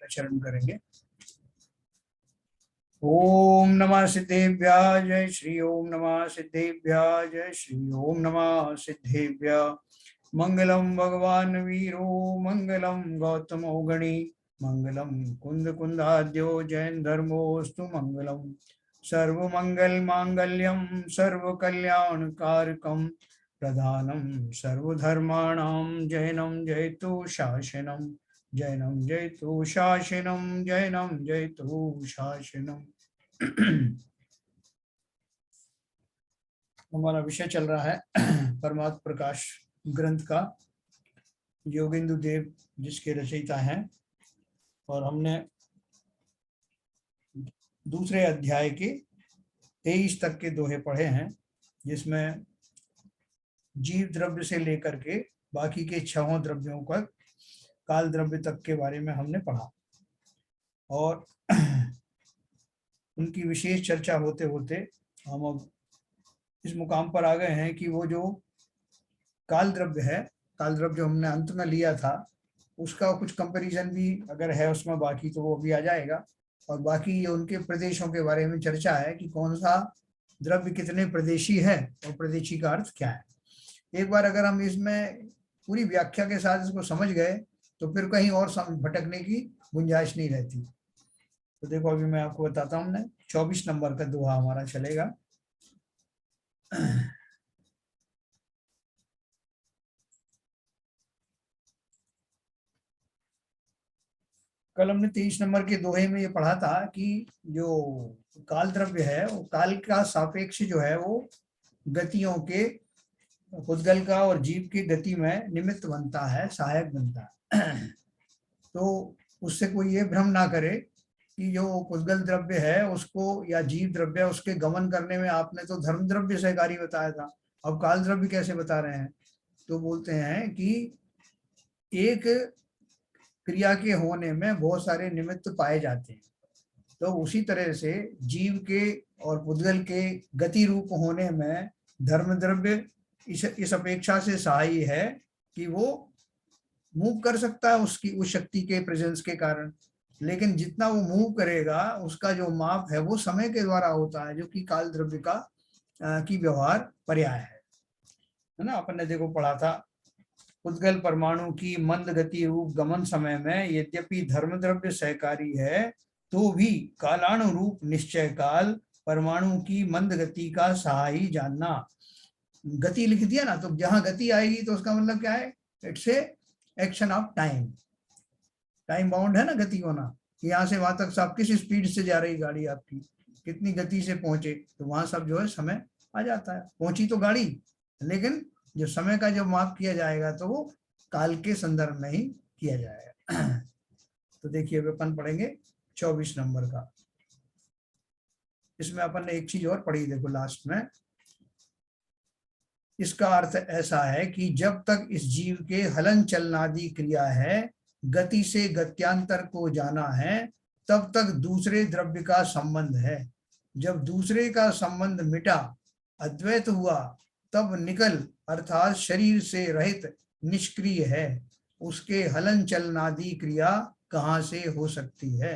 चरण करेंगे। ओम नमः सिद्धेभ्यः जय श्री ओम नमः सिद्धेभ्यः जय श्री ओम नमः सिद्धेभ्यः। मंगलम भगवान वीरो मंगलम गौतमो गणी मंगलम कुंद कुंदाद्यो जैन धर्मोस्तु मंगलम सर्वमंगल मांगल्यम सर्वकल्याणकारकम प्रधानम सर्वधर्माणां जैनम जयतु शासनम जैनम जयतु शासनम जैनम जयतु शासनम। हमारा विषय चल रहा है परमात्म प्रकाश ग्रंथ का, योगेंद्र देव जिसके रचयिता हैं, और हमने दूसरे अध्याय के 23 तक के दोहे पढ़े हैं, जिसमें जीव द्रव्य से लेकर के बाकी के 6 द्रव्यों का काल द्रव्य तक के बारे में हमने पढ़ा। और उनकी विशेष चर्चा होते होते हम अब इस मुकाम पर आ गए हैं कि वो जो काल द्रव्य है, काल द्रव्य जो हमने अंत में लिया था, उसका कुछ कंपैरिजन भी अगर है उसमें बाकी तो वो भी आ जाएगा। और बाकी उनके प्रदेशों के बारे में चर्चा है कि कौन सा द्रव्य कितने प्रदेशी है और प्रदेशी का अर्थ क्या है। एक बार अगर हम इसमें पूरी व्याख्या के साथ इसको समझ गए तो फिर कहीं और भटकने की गुंजाइश नहीं रहती। तो देखो अभी मैं आपको बताता हूँ, 24 नंबर का दोहा हमारा चलेगा। कल हमने 23 नंबर के दोहे में ये पढ़ा था कि जो काल द्रव्य है वो काल का सापेक्ष जो है वो गतियों के, पुद्गल का और जीव की गति में निमित्त बनता है, सहायक बनता है। तो उससे कोई ये भ्रम ना करे कि जो पुद्गल द्रव्य है उसको या जीव द्रव्य उसके गमन करने में आपने तो धर्म द्रव्य सहकारी बताया था, अब काल द्रव्य कैसे बता रहे हैं। तो बोलते हैं कि एक क्रिया के होने में बहुत सारे निमित्त पाए जाते हैं, तो उसी तरह से जीव के और पुद्गल के गति रूप होने में धर्म द्रव्य इस अपेक्षा से सहायी है कि वो मूव कर सकता है उसकी उस शक्ति के प्रेजेंस के कारण। लेकिन जितना वो मूव करेगा उसका जो माप है वो समय के द्वारा होता है, जो कि काल द्रव्य का की व्यवहार पर्याय है ना। अपन ने देखो पढ़ा था, पुद्गल परमाणु की मंद गति रूप गमन समय में यद्यपि धर्म द्रव्य सहकारी है तो भी कालानुरूप निश्चय काल परमाणु की मंद गति का सहायी जानना। गति लिख दिया ना, तो जहां गति आएगी तो उसका मतलब क्या है, it's a action of time, time bound है ना गति होना। यहाँ से वहां तक सब किस स्पीड से जा रही गाड़ी आपकी, कितनी गति से पहुंचे, तो वहां सब जो है समय आ जाता है। पहुंची तो गाड़ी, लेकिन जो समय का जो माप किया जाएगा तो वो काल के संदर्भ में ही किया जाएगा। तो देखिए अपन पढ़ेंगे 24 नंबर का। इसमें अपन ने एक चीज और पढ़ी, देखो लास्ट में, इसका अर्थ ऐसा है कि जब तक इस जीव के हलन चलनादि क्रिया है, गति से गत्यांतर को जाना है, तब तक दूसरे द्रव्य का संबंध है। जब दूसरे का संबंध मिटा, अद्वैत हुआ, तब निकल अर्थात शरीर से रहित निष्क्रिय है, उसके हलन चलनादि क्रिया कहाँ से हो सकती है।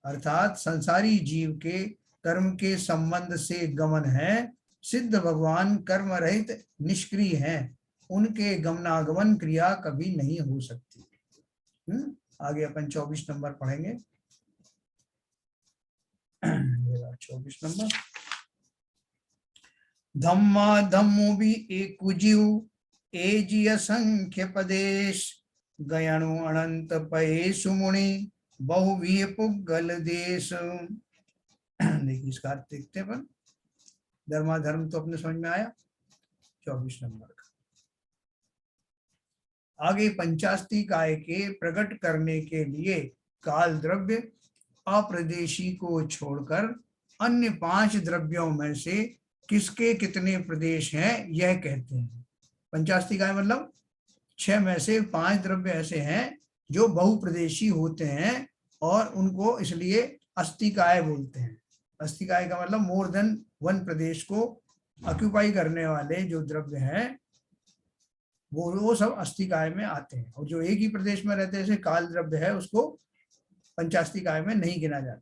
अर्थात संसारी जीव के कर्म के संबंध से गमन है, सिद्ध भगवान कर्म रहित निष्क्रिय हैं, उनके गमनागमन क्रिया कभी नहीं हो सकती। आगे अपन 24 नंबर पढ़ेंगे। 24 नंबर, धम्मा धम्मो भी एक जीव एजी असंख्य पदेश, गयणु अनंत पये सुमुनि बहुवीय पुगल देश। देखिए इसका अर्थ देखते हैं अपन। धर्माधर्म तो अपने समझ में आया 24 नंबर का। आगे पंचास्ती काय के प्रकट करने के लिए काल द्रव्य अप्रदेशी को छोड़कर अन्य 5 द्रव्यों में से किसके कितने प्रदेश हैं यह कहते हैं। पंचास्ती काय मतलब 6 में से 5 द्रव्य ऐसे हैं जो बहुप्रदेशी होते हैं और उनको इसलिए अस्तिकाय बोलते हैं। अस्तिकाय का मतलब मोर देन 1 प्रदेश को ऑक्यूपाई करने वाले जो द्रव्य हैं वो सब अस्तिकाय में आते हैं। और जो एक ही प्रदेश में रहते हैं, जैसे काल द्रव्य है, उसको पंचास्तिकाय में नहीं गिना जाता।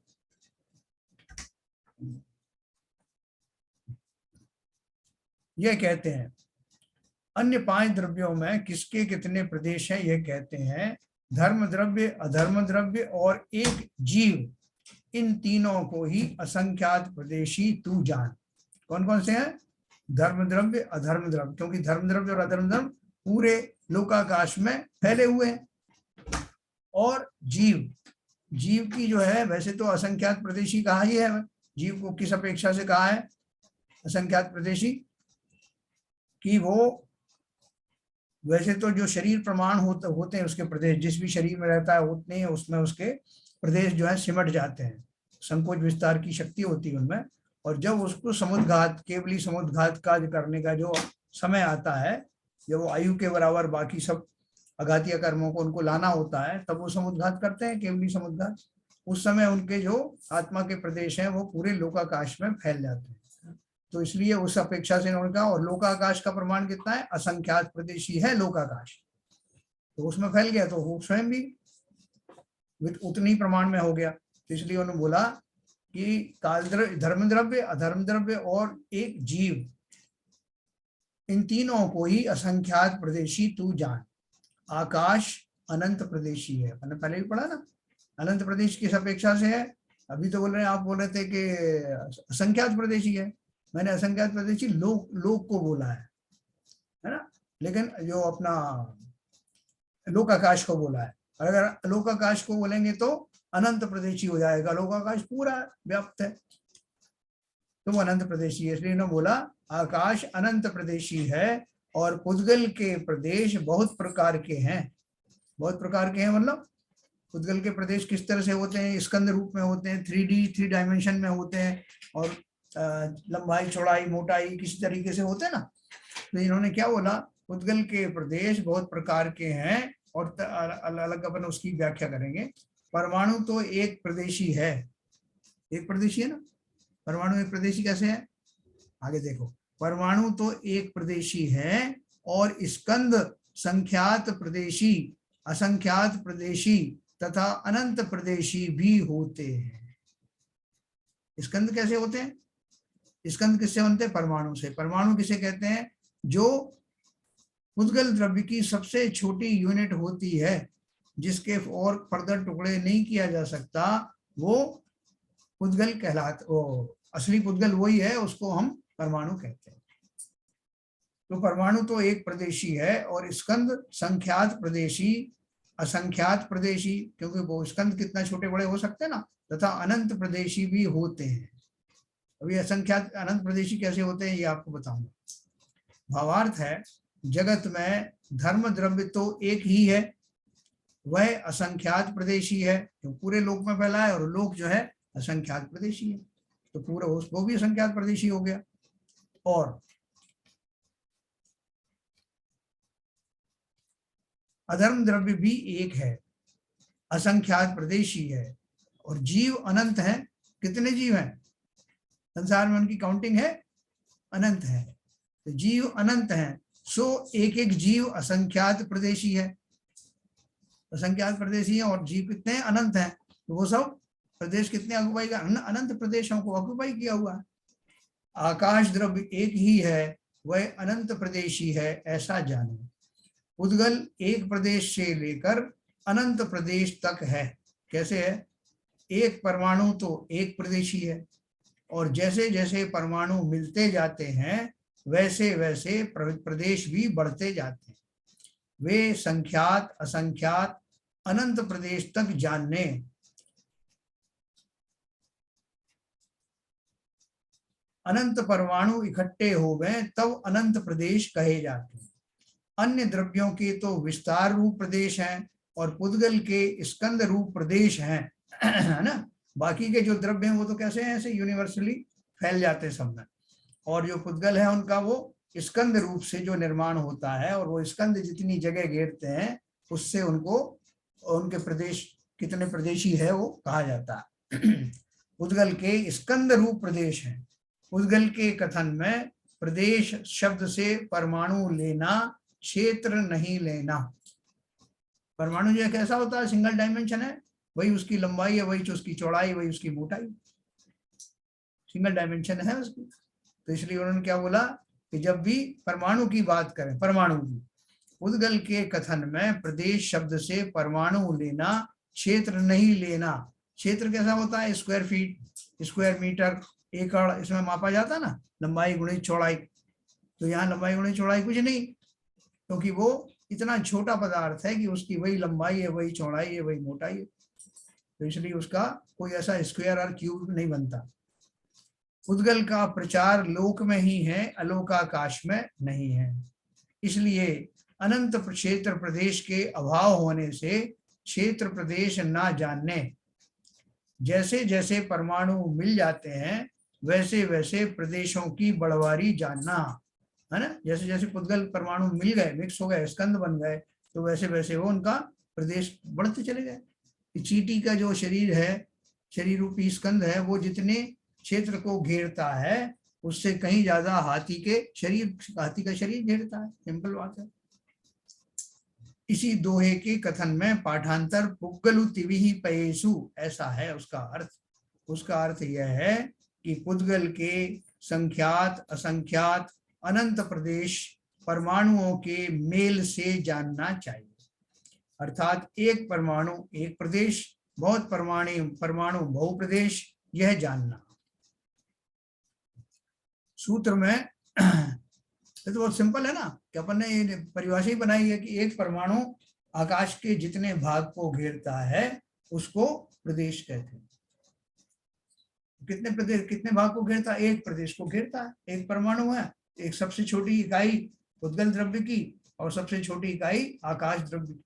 यह कहते हैं अन्य 5 द्रव्यों में किसके कितने प्रदेश हैं, यह कहते हैं धर्म द्रव्य, अधर्म द्रव्य और एक जीव, इन तीनों को ही असंख्यात प्रदेशी तू जान। कौन कौन से हैं? धर्म द्रव्य, अधर्म द्रव्य, क्योंकि धर्म द्रव्य और अधर्म द्रव्य पूरे लोकाकाश में फैले हुए हैं। और जीव, जीव की जो है वैसे तो असंख्यात प्रदेशी कहा ही है, जीव को किस अपेक्षा से कहा है असंख्यात प्रदेशी? कि वो वैसे तो जो शरीर प्रमाण होते हैं उसके प्रदेश, जिस भी शरीर में रहता है उतने उसमें उसके प्रदेश जो है सिमट जाते हैं, संकोच विस्तार की शक्ति होती है उनमें। और जब उसको समुद्घात, केवली समुद्घात कार्य करने का जो समय आता है, जब वो आयु के बराबर बाकी सब अघातीय कर्मों को उनको लाना होता है, तब वो समुद्घात करते हैं, केवली समुद्घात। उस समय उनके जो आत्मा के प्रदेश हैं वो पूरे लोकाकाश में फैल जाते हैं। तो इसलिए उस अपेक्षा से इन्होंने कहा, और लोकाकाश का प्रमाण कितना है? असंख्यात प्रदेशी है लोकाकाश, तो उसमें फैल गया तो वो स्वयं भी उतनी प्रमाण में हो गया। तो इसलिए उन्होंने बोला कि काल द्रव्य, धर्म द्रव्य, अधर्म द्रव्य और एक जीव, इन तीनों को ही असंख्यात प्रदेशी तू जान। आकाश अनंत प्रदेशी है, मैंने पहले भी पढ़ा ना, अनंत प्रदेश किस अपेक्षा से है? अभी तो बोल रहे हैं, आप बोल रहे थे कि असंख्यात प्रदेशी है, मैंने असंख्यात प्रदेशी लोक को बोला है ना, लेकिन जो अपना लोकाकाश को बोला है। अगर लोकाकाश को बोलेंगे तो अनंत प्रदेशी हो जाएगा, लोकाकाश पूरा व्याप्त है तो वो अनंत प्रदेशी है। इसलिए इन्होंने बोला आकाश अनंत प्रदेशी है और पुद्गल के प्रदेश बहुत प्रकार के हैं। बहुत प्रकार के हैं मतलब पुद्गल के प्रदेश किस तरह से होते हैं? स्कंद रूप में होते हैं, 3 डायमेंशन में होते हैं, और लंबाई, चौड़ाई, मोटाई किसी तरीके से होते हैं ना। तो इन्होंने क्या बोला? पुद्गल के प्रदेश बहुत प्रकार के हैं, और अलग अलग अपन उसकी व्याख्या करेंगे। परमाणु तो एक प्रदेशी है, एक प्रदेशी है ना, परमाणु एक प्रदेशी कैसे है? आगे देखो, परमाणु तो एक प्रदेशी है और स्कंद संख्यात प्रदेशी, असंख्यात प्रदेशी तथा अनंत प्रदेशी भी होते हैं। स्कंद कैसे होते हैं? स्कंद किससे बनते हैं? परमाणु से। परमाणु किसे कहते हैं? जो पुद्गल द्रव्य की सबसे छोटी यूनिट होती है, जिसके और फर्दर टुकड़े नहीं किया जा सकता, वो पुद्गल कहलाता, वो असली पुद्गल वही है, उसको हम परमाणु कहते हैं। तो परमाणु तो एक प्रदेशी है और स्कंद संख्यात प्रदेशी, असंख्यात प्रदेशी, क्योंकि वो स्कंद कितना छोटे बड़े हो सकते हैं ना, तथा अनंत प्रदेशी भी होते हैं। अभी असंख्यात अनंत प्रदेशी कैसे होते हैं ये आपको बताऊंगा। भावार्थ है, जगत में धर्म द्रव्य तो एक ही है, वह असंख्यात प्रदेशी है, जो पूरे लोक में फैला है, और लोक जो है असंख्यात प्रदेशी है, तो पूरा वो भी असंख्यात प्रदेशी हो गया। और अधर्म द्रव्य भी एक है, असंख्यात प्रदेशी है, और जीव अनंत है। कितने जीव हैं संसार में? उनकी काउंटिंग है, अनंत है। तो जीव अनंत हैं, सो एक एक जीव असंख्यात प्रदेशी है, असंख्यात प्रदेशी है, और जीव कितने हैं? अनंत हैं। तो वो सब प्रदेश कितने ऑक्युपाई का? अनंत प्रदेशों को ऑक्युपाई किया हुआ है। आकाश द्रव्य एक ही है, वह अनंत प्रदेशी है, ऐसा जानो। पुद्गल एक प्रदेश से लेकर अनंत प्रदेश तक है। कैसे है? एक परमाणु तो एक प्रदेशी है, और जैसे जैसे परमाणु मिलते जाते हैं वैसे वैसे प्रदेश भी बढ़ते जाते हैं। वे संख्यात, असंख्यात, अनंत प्रदेश तक जानने। अनंत परमाणु इकट्ठे हो गए तब अनंत प्रदेश कहे जाते हैं। अन्य द्रव्यों के तो विस्तार रूप प्रदेश हैं और पुद्गल के स्कंद रूप प्रदेश हैं, है ना। बाकी के जो द्रव्य हैं वो तो कैसे हैं? ऐसे यूनिवर्सली फैल जाते हैं सब में, और जो पुद्गल है उनका वो स्कंद रूप से जो निर्माण होता है, और वो स्कंद जितनी जगह घेरते हैं उससे उनको उनके प्रदेश कितने प्रदेशी है वो कहा जाता है। पुद्गल के स्कंद रूप प्रदेश हैं। पुद्गल के कथन में प्रदेश शब्द से परमाणु लेना, क्षेत्र नहीं लेना। परमाणु जो कैसा होता है? सिंगल डायमेंशन है, वही उसकी लंबाई है, वही उसकी चौड़ाई, वही उसकी मोटाई, सिंगल डायमेंशन है उसकी। तो इसलिए उन्होंने क्या बोला कि जब भी परमाणु की बात करें, परमाणु की, उद्गल के कथन में प्रदेश शब्द से परमाणु लेना, क्षेत्र नहीं लेना। क्षेत्र कैसा होता है? स्क्वायर फीट, स्क्वायर मीटर, एकड़, इसमें मापा जाता ना, लंबाई गुणित चौड़ाई। तो यहाँ लंबाई गुणित चौड़ाई कुछ नहीं, क्योंकि वो इतना छोटा पदार्थ है कि उसकी वही लंबाई है, वही चौड़ाई है, वही मोटाई है। तो इसलिए उसका कोई ऐसा स्क्वायर और क्यूब नहीं बनता। उद्गल का प्रचार लोक में ही है, अलोकाकाश में नहीं है। इसलिए अनंत क्षेत्र प्रदेश के अभाव होने से क्षेत्र प्रदेश ना जानने, जैसे जैसे परमाणु मिल जाते हैं वैसे वैसे प्रदेशों की बढ़वारी जानना, है ना। जैसे जैसे पुद्गल परमाणु मिल गए, मिक्स हो गए, स्कंद बन गए, तो वैसे वैसे वो उनका प्रदेश बढ़ते चले गए। चींटी का जो शरीर है, शरीर रूपी स्कंद है, वो जितने क्षेत्र को घेरता है उससे कहीं ज्यादा हाथी का शरीर घेरता है। सिंपल बात है। इसी दोहे के कथन में पाठांतर पुद्गलु तिविहि पयेषु, ऐसा है उसका अर्थ। उसका अर्थ यह है कि पुद्गल के संख्यात असंख्यात अनंत प्रदेश परमाणुओं के मेल से जानना चाहिए। अर्थात एक परमाणु एक प्रदेश, बहुत परमाणु बहुप्रदेश, यह जानना। सूत्र में ये तो बहुत सिंपल है ना, कि अपन ने परिभाषा ही बनाई है कि एक परमाणु आकाश के जितने भाग को घेरता है उसको प्रदेश कहते हैं। कितने भाग को घेरता है? एक प्रदेश को घेरता है। एक परमाणु है, एक सबसे छोटी इकाई उद्गल द्रव्य की और सबसे छोटी इकाई आकाश द्रव्य की।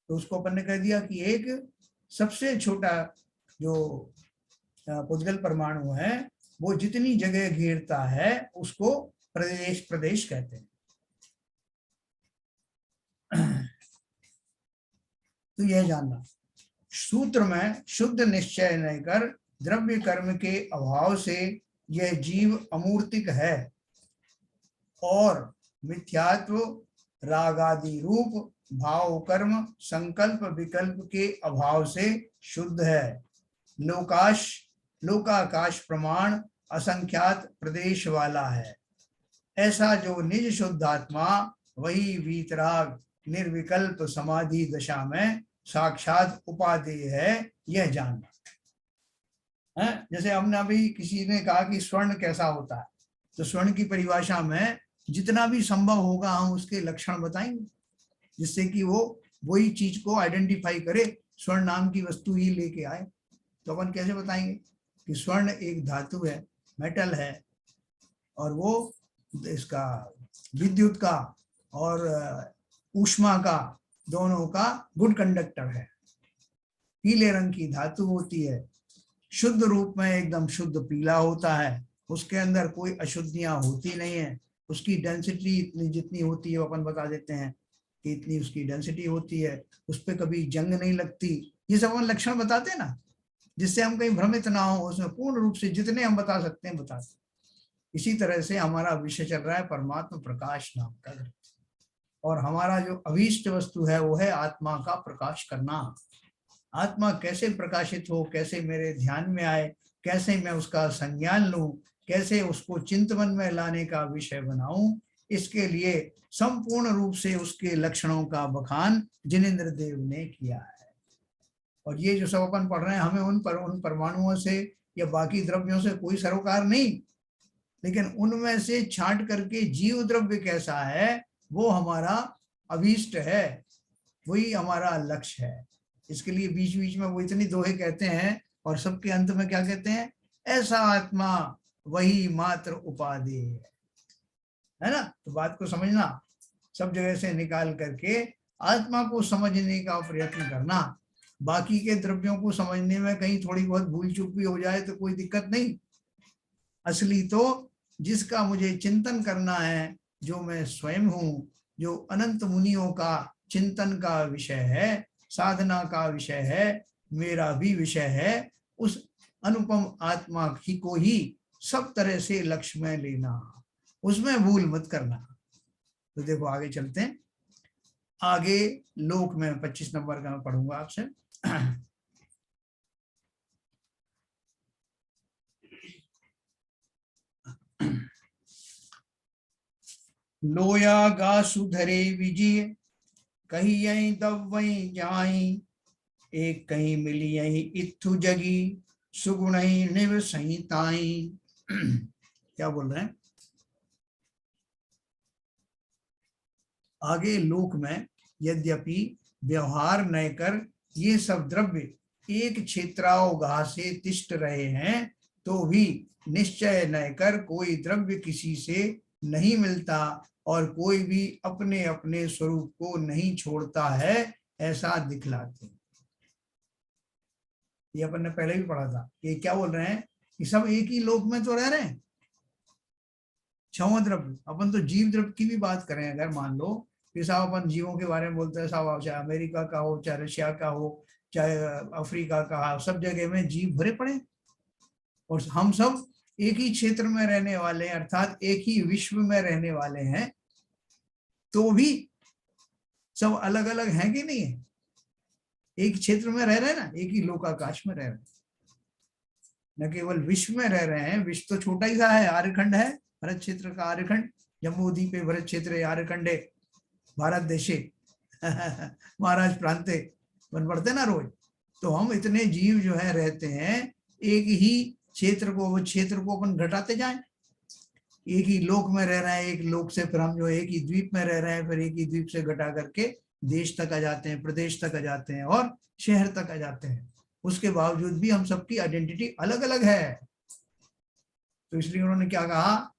तो उसको अपन ने कह दिया कि एक सबसे छोटा जो उद्गल परमाणु है वो जितनी जगह घेरता है उसको प्रदेश कहते हैं। तो यह जानना। सूत्र में शुद्ध निश्चय नहीं कर द्रव्य कर्म के अभाव से यह जीव अमूर्तिक है और मिथ्यात्व रागादि रूप भाव कर्म संकल्प विकल्प के अभाव से शुद्ध है। लोकाकाश प्रमाण असंख्यात प्रदेश वाला है। ऐसा जो निज शुद्ध आत्मा वही वीतराग निर्विकल्प समाधि दशा में साक्षात उपादेय है, यह जानना है। जैसे हमने अभी किसी ने कहा कि स्वर्ण कैसा होता है, तो स्वर्ण की परिभाषा में जितना भी संभव होगा हम उसके लक्षण बताएंगे, जिससे कि वो वही चीज को आइडेंटिफाई करे, स्वर्ण नाम की वस्तु ही लेके आए। तो अपन कैसे बताएंगे कि स्वर्ण एक धातु है, मेटल है, और वो इसका विद्युत का और ऊष्मा का दोनों का गुड कंडक्टर है। पीले रंग की धातु होती है, शुद्ध रूप में एकदम शुद्ध पीला होता है, उसके अंदर कोई अशुद्धियां होती नहीं है। उसकी डेंसिटी इतनी जितनी होती है अपन बता देते हैं कि इतनी उसकी डेंसिटी होती है, उस पर कभी जंग नहीं लगती। ये सब अपन लक्षण बताते हैं ना, जिससे हम कहीं भ्रमित ना हो, उसमें पूर्ण रूप से जितने हम बता सकते हैं बताते। इसी तरह से हमारा विषय चल रहा है परमात्मा प्रकाश नाम का, और हमारा जो अभीष्ट वस्तु है वो है आत्मा का प्रकाश करना। आत्मा कैसे प्रकाशित हो, कैसे मेरे ध्यान में आए, कैसे मैं उसका संज्ञान लूं, कैसे उसको चिंतन में लाने का विषय बनाऊं, इसके लिए संपूर्ण रूप से उसके लक्षणों का बखान जिनेंद्र देव ने किया है। और ये जो सब अपन पढ़ रहे हैं, हमें उन परमाणुओं से या बाकी द्रव्यों से कोई सरोकार नहीं, लेकिन उनमें से छांट करके जीव द्रव्य कैसा है वो हमारा अभीष्ट है, वही हमारा लक्ष्य है। इसके लिए बीच बीच में वो इतनी दोहे कहते हैं और सबके अंत में क्या कहते हैं? ऐसा आत्मा वही मात्र उपाधि है ना। तो बात को समझना, सब जगह से निकाल करके आत्मा को समझने का प्रयत्न करना। बाकी के द्रव्यों को समझने में कहीं थोड़ी बहुत भूल चूक भी हो जाए तो कोई दिक्कत नहीं। असली तो जिसका मुझे चिंतन करना है, जो मैं स्वयं हूँ, जो अनंत मुनियों का चिंतन का विषय है, साधना का विषय है, मेरा भी विषय है, उस अनुपम आत्मा की को ही सब तरह से लक्ष्य में लेना, उसमें भूल मत करना। तो देखो आगे चलते हैं। आगे लोक में 25 नंबर का मैं पढ़ूंगा आपसे। लोया गा सुधरे विजय, कही यही तब वही जाई, एक कहीं मिली यही इत्थु जगी, सुगुण ही निव संहिताई। क्या बोल रहे हैं आगे? लोक में यद्यपि व्यवहार न कर ये सब द्रव्य एक क्षेत्रावगाह से तिष्ठ रहे हैं, तो भी निश्चय न कर कोई द्रव्य किसी से नहीं मिलता और कोई भी अपने अपने स्वरूप को नहीं छोड़ता है, ऐसा दिखलाते। ये अपन ने पहले भी पढ़ा था कि क्या बोल रहे हैं कि सब एक ही लोक में तो रह रहे हैं। छह द्रव्य, अपन तो जीव द्रव्य की भी बात करें अगर, मान लो कि साहब अपन जीवों के बारे में बोलते हैं, साहब चाहे अमेरिका का हो, चाहे रशिया का हो, चाहे अफ्रीका का हो, सब जगह में जीव भरे पड़े और हम सब एक ही क्षेत्र में रहने वाले हैं, अर्थात एक ही विश्व में रहने वाले हैं, तो भी सब अलग अलग हैं कि नहीं है? एक क्षेत्र में रह रहे हैं ना, एक ही लोकाकाश में रह रहे हैं, न केवल विश्व में रह रहे हैं। विश्व तो छोटा ही सा है, आर्यखंड है, भरत क्षेत्र का आर्यखंड, जम्मू द्वीपे भरत क्षेत्र आर्यखंडे भारत देशे महाराज प्रांते बन पड़ते ना रोज। तो हम इतने जीव जो है रहते हैं एक ही क्षेत्र को, वो क्षेत्र को अपन घटाते जाएं। एक ही लोक में रह रहे हैं, एक लोक से फिर हम जो एक ही द्वीप में रह रहे हैं, फिर एक ही द्वीप से घटा करके देश तक आ जाते हैं, प्रदेश तक आ जाते हैं और शहर तक आ जाते हैं। उसके बावजूद भी हम सबकी आइडेंटिटी अलग अलग है। तो इसलिए उन्होंने क्या कहा,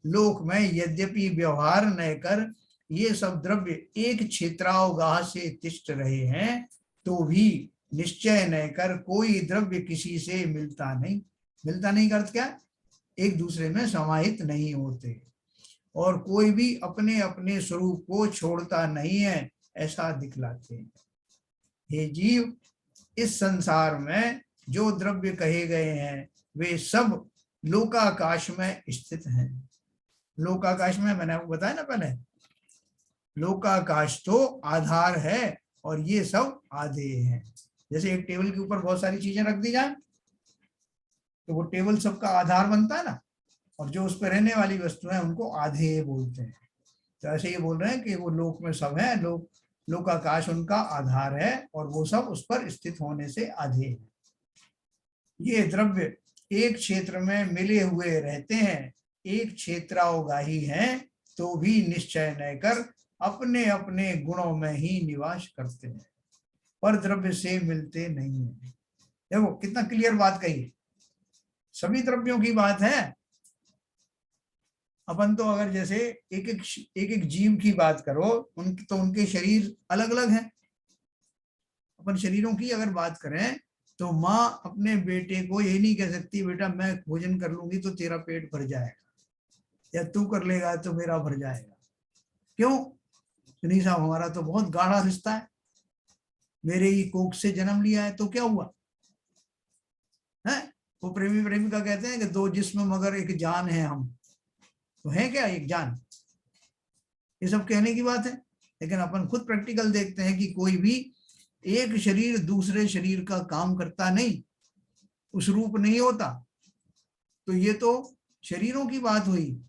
लोक में यद्यपि व्यवहार न कर ये सब द्रव्य एक क्षेत्रावगाह से तिष्ठ रहे हैं, तो भी निश्चय न कर कोई द्रव्य किसी से मिलता नहीं। मिलता नहीं का अर्थ क्या? एक दूसरे में समाहित नहीं होते और कोई भी अपने अपने स्वरूप को छोड़ता नहीं है, ऐसा दिखलाते हैं। हे जीव, इस संसार में जो द्रव्य कहे गए हैं वे सब लोकाकाश में स्थित हैं। लोकाकाश में मैंने आपको बताया ना पहले, लोकाकाश तो आधार है और ये सब आधे हैं। जैसे एक टेबल के ऊपर बहुत सारी चीजें रख दी जाए तो वो टेबल सबका आधार बनता है ना, और जो उस पर रहने वाली वस्तु है उनको आधे बोलते हैं। तो ऐसे ये बोल रहे हैं कि वो लोक में सब है, लोकाकाश उनका आधार है और वो सब उस पर स्थित होने से आधे हैं। ये द्रव्य एक क्षेत्र में मिले हुए रहते हैं, एक क्षेत्रावगाही हैं, तो भी निश्चय न कर अपने अपने गुणों में ही निवास करते हैं, पर द्रव्य से मिलते नहीं है। देखो कितना क्लियर बात कही, सभी द्रव्यों की बात है। अपन तो अगर जैसे एक एक जीव की बात करो, उनके शरीर अलग अलग हैं। अपन शरीरों की अगर बात करें तो माँ अपने बेटे को ये नहीं कह सकती बेटा मैं भोजन कर लूंगी तो तेरा पेट भर जाएगा, या तू कर लेगा तो मेरा भर जाएगा। क्यों? सुनील साहब, हमारा तो बहुत गाढ़ा रिश्ता है, मेरे ही कोख से जन्म लिया है, तो क्या हुआ है? वो प्रेमी प्रेमिका कहते हैं कि दो जिस्म मगर एक जान है हम, तो है क्या एक जान? ये सब कहने की बात है, लेकिन अपन खुद प्रैक्टिकल देखते हैं कि कोई भी एक शरीर दूसरे शरीर का काम करता नहीं, उस रूप नहीं होता। तो ये तो शरीरों की बात हुई,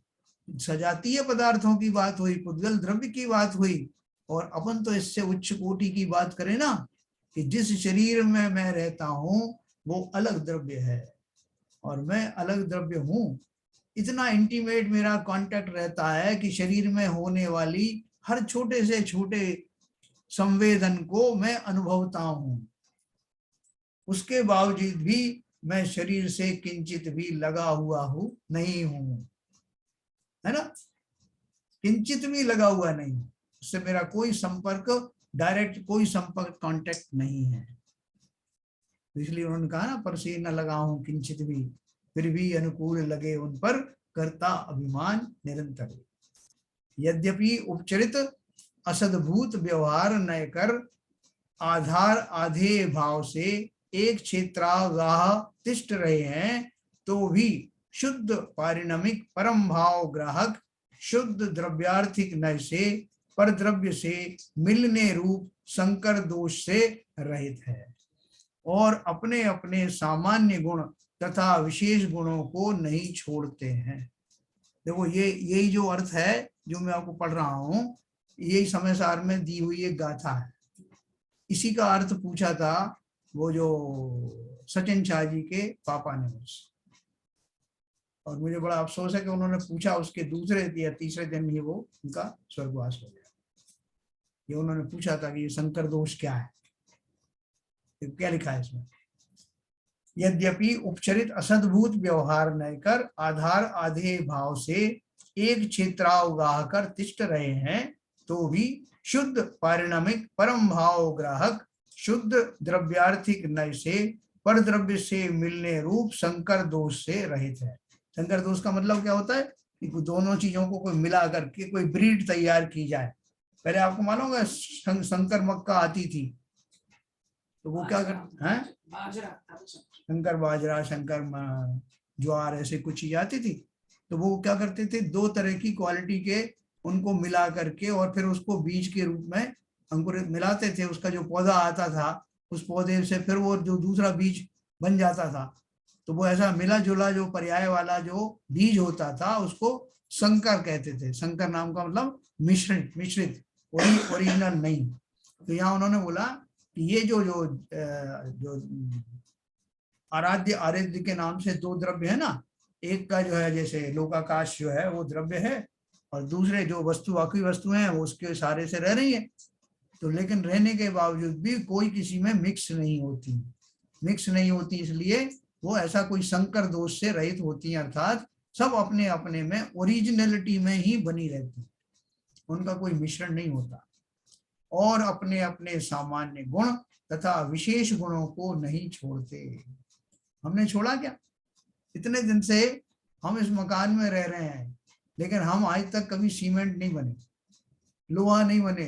सजातीय पदार्थों की बात हुई, पुद्गल द्रव्य की बात हुई। और अपन तो इससे उच्च कोटि की बात करें ना, कि जिस शरीर में मैं रहता हूं वो अलग द्रव्य है और मैं अलग द्रव्य हूं। इतना इंटीमेट मेरा कांटेक्ट रहता है कि शरीर में होने वाली हर छोटे से छोटे संवेदन को मैं अनुभवता हूं। उसके बावजूद भी मैं शरीर से किंचित भी लगा हुआ हूं नहीं हूं, है ना? किंचित भी लगा हुआ नहीं, उससे मेरा कोई संपर्क, डायरेक्ट कोई संपर्क कांटेक्ट नहीं है। इसलिए उन्होंने कहा ना, पर से न लगा हूं किंचित भी, फिर भी अनुकूल लगे उन पर करता अभिमान निरंतर। यद्यपि उपचरित असद्भूत व्यवहार न कर आधार आधे भाव से एक क्षेत्रागाह तिष्ठ रहे हैं, तो भी शुद्ध पारिणमिक परम भाव ग्राहक शुद्ध द्रव्यार्थिक नय से पर द्रव्य से मिलने रूप संकर दोष से रहित है और अपने अपने सामान्य गुण तथा विशेष गुणों को नहीं छोड़ते हैं। देखो ये यही जो अर्थ है जो मैं आपको पढ़ रहा हूँ, यही समय सार में दी हुई एक गाथा है। इसी का अर्थ पूछा था वो जो सचिन शाह जी के पापा ने मुझसे, और मुझे बड़ा अफसोस है कि उन्होंने पूछा उसके दूसरे या तीसरे दिन ही वो उनका स्वर्गवास हो गया। ये उन्होंने पूछा था कि ये शंकर दोष क्या है, तो क्या लिखा है इसमें, यद्यपि उपचरित असद्भूत व्यवहार न कर आधार आधे भाव से एक क्षेत्रावगाह कर तिष्ठ रहे हैं, तो भी शुद्ध पारिणामिक परम भाव ग्राहक शुद्ध द्रव्यार्थिक नय से पर द्रव्य से मिलने रूप संकर दोष से रहित है। संकर दोष का मतलब क्या होता है कि दोनों चीजों को कोई मिला करके कोई ब्रीड तैयार की जाए। पहले आपको मालूम है शंकर मक्का आती थी तो वो क्या कर हैं, शंकर बाजरा, शंकर ज्वार, ऐसे कुछ चीज आती थी, तो वो क्या करते थे, दो तरह की क्वालिटी के उनको मिला करके और फिर उसको बीज के रूप में अंकुरित मिलाते थे। उसका जो पौधा आता था उस पौधे से फिर वो जो दूसरा बीज बन जाता था, तो वो ऐसा मिला जुला जो पर्याय वाला जो बीज होता था उसको संकर कहते थे। संकर नाम का मतलब मिश्रित, मिश्रित, ओरिजिनल नहीं। तो यहाँ उन्होंने बोला कि ये जो जो जो आराध्य आराध्य के नाम से दो द्रव्य है ना, एक का जो है जैसे लोकाकाश जो है वो द्रव्य है, और दूसरे जो वस्तु बाकी वस्तुएं हैं वो उसके सारे से रह रही है, तो लेकिन रहने के बावजूद भी कोई किसी में मिक्स नहीं होती, मिक्स नहीं होती, इसलिए वो ऐसा कोई संकर दोष से रहित होती है, अर्थात सब अपने अपने में ओरिजिनलिटी में ही बनी रहती, उनका कोई मिश्रण नहीं होता, और अपने अपने सामान्य गुण तथा विशेष गुणों को नहीं छोड़ते। हमने छोड़ा क्या? इतने दिन से हम इस मकान में रह रहे हैं, लेकिन हम आज तक कभी सीमेंट नहीं बने, लोहा नहीं बने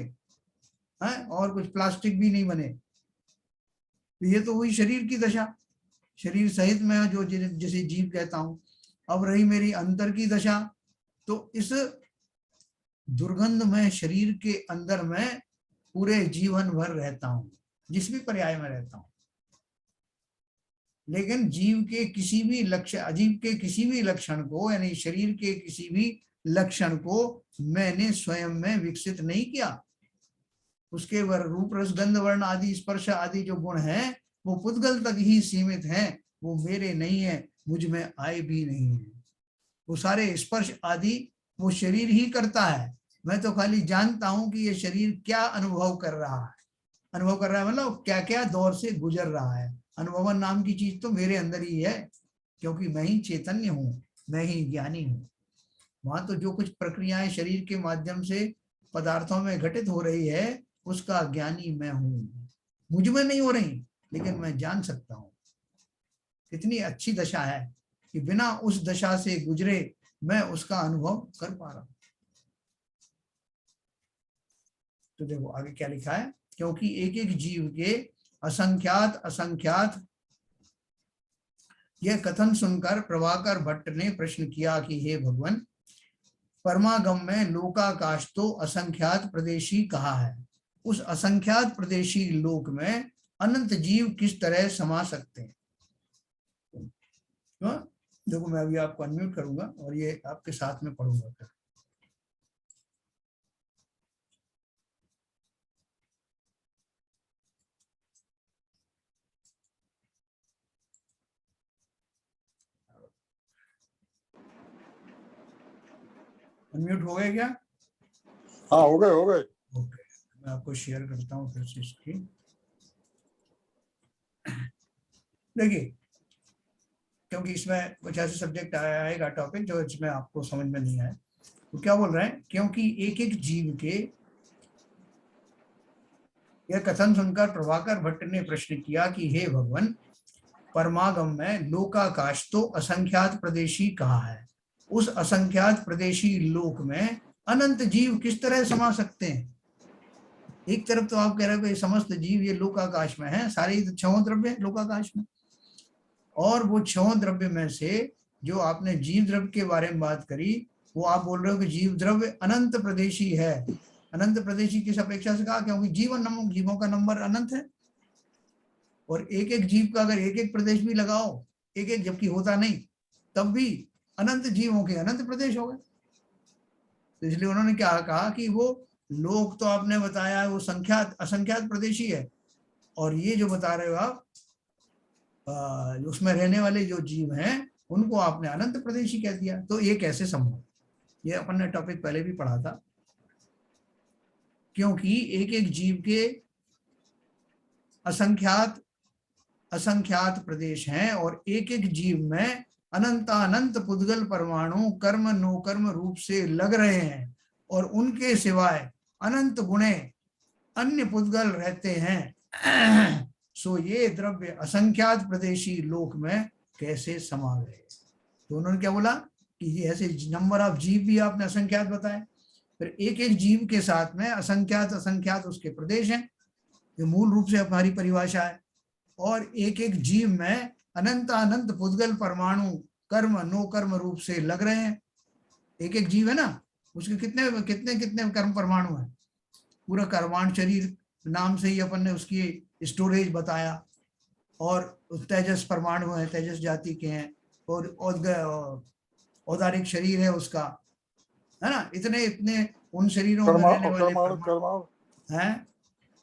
हैं, और कुछ प्लास्टिक भी नहीं बने। तो ये तो हुई शरीर की दशा, शरीर सहित मैं जो जिसे जीव कहता हूं। अब रही मेरी अंतर की दशा, तो इस दुर्गंध में शरीर के अंदर मैं पूरे जीवन भर रहता हूं, जिस भी पर्याय में रहता हूं, लेकिन जीव के किसी भी लक्षण, अजीव के किसी भी लक्षण को, यानी शरीर के किसी भी लक्षण को मैंने स्वयं में विकसित नहीं किया। उसके रूप रस गंध वर्ण आदि स्पर्श आदि जो गुण हैं वो पुद्गल तक ही सीमित हैं, वो मेरे नहीं है, मुझ में आए भी नहीं है। वो सारे स्पर्श आदि वो शरीर ही करता है, मैं तो खाली जानता हूं कि ये शरीर क्या अनुभव कर रहा है। अनुभव कर रहा है मतलब क्या क्या दौर से गुजर रहा है। अनुभवन नाम की चीज तो मेरे अंदर ही है, क्योंकि मैं ही चैतन्य हूँ, मैं ही ज्ञानी हूँ। वहां तो जो कुछ प्रक्रियाएं शरीर के माध्यम से पदार्थों में घटित हो रही है उसका ज्ञानी मैं हूँ, मुझ में नहीं हो रही, लेकिन मैं जान सकता हूँ। कितनी अच्छी दशा है कि बिना उस दशा से गुजरे मैं उसका अनुभव कर पा रहा हूं। तो देखो आगे क्या लिखा है, क्योंकि एक एक जीव के असंख्यात असंख्यात, यह कथन सुनकर प्रभाकर भट्ट ने प्रश्न किया कि हे भगवान, परमागम में लोकाकाश तो असंख्यात प्रदेशी कहा है, उस असंख्यात प्रदेशी लोक में अनंत जीव किस तरह समा सकते हैं? तो देखो मैं अभी आपको अनम्यूट करूंगा और ये आपके साथ में पढ़ूंगा फिर। अनम्यूट हो गए क्या? हाँ हो गए, हो गए। ओके, मैं आपको शेयर करता हूँ फिर से इसकी। देखिए, क्योंकि इसमें कुछ ऐसे सब्जेक्ट आएगा टॉपिक जो इसमें आपको समझ में नहीं आए, तो क्या बोल रहे हैं, क्योंकि एक एक जीव के, यह कथन सुनकर प्रभाकर भट्ट ने प्रश्न किया कि हे भगवान, परमागम में लोकाकाश तो असंख्यात प्रदेशी कहा है, उस असंख्यात प्रदेशी लोक में अनंत जीव किस तरह समा सकते हैं? एक तरफ तो आप कह रहे हो कि समस्त जीव ये लोकाकाश में है, सारे छह द्रव्य लोकाकाश में, और वो छह द्रव्य में से जो आपने जीव द्रव्य के बारे में बात करी, वो आप बोल रहे हो कि जीव द्रव्य अनंत प्रदेशी है। अनंत प्रदेशी किस अपेक्षा से कहा? क्योंकि जीवों का नंबर अनंत है, और एक एक जीव का अगर एक एक प्रदेश भी लगाओ, एक एक जबकि होता नहीं, तब भी अनंत जीवों के अनंत प्रदेश हो गए। तो इसलिए उन्होंने क्या कहा कि वो लोक तो आपने बताया है वो संख्यात असंख्यात प्रदेशी है, और ये जो बता रहे हो आप उसमें रहने वाले जो जीव हैं उनको आपने अनंत प्रदेशी कह दिया, तो ये कैसे संभव? ये अपन ने टॉपिक पहले भी पढ़ा था, क्योंकि एक एक जीव के असंख्यात असंख्यात प्रदेश हैं और एक एक जीव में अनंत पुद्गल परमाणु कर्म नोकर्म रूप से लग रहे हैं, और उनके सिवाय अनंत गुणे अन्य पुद्गल रहते हैं। सो ये द्रव्य असंख्यात प्रदेशी लोक में कैसे समा गए? तो उन्होंने क्या बोला कि ये ऐसे नंबर ऑफ जीव भी आपने असंख्यात बताए, फिर एक एक जीव के साथ में असंख्यात असंख्यात उसके प्रदेश हैं, ये मूल रूप से हमारी परिभाषा है, और एक एक जीव में अनंत पुद्गल परमाणु कर्म नो कर्म रूप से लग रहे हैं। एक एक जीव है ना, उसके कितने कितने कितने कर्म परमाणु हैं, पूरा कर्मांड शरीर नाम से ही अपन ने उसकी स्टोरेज बताया, और तेजस परमाणु है, तेजस जाति के हैं, और औदारिक शरीर है उसका, है ना, इतने इतने उन शरीरों में रहने वाले हैं,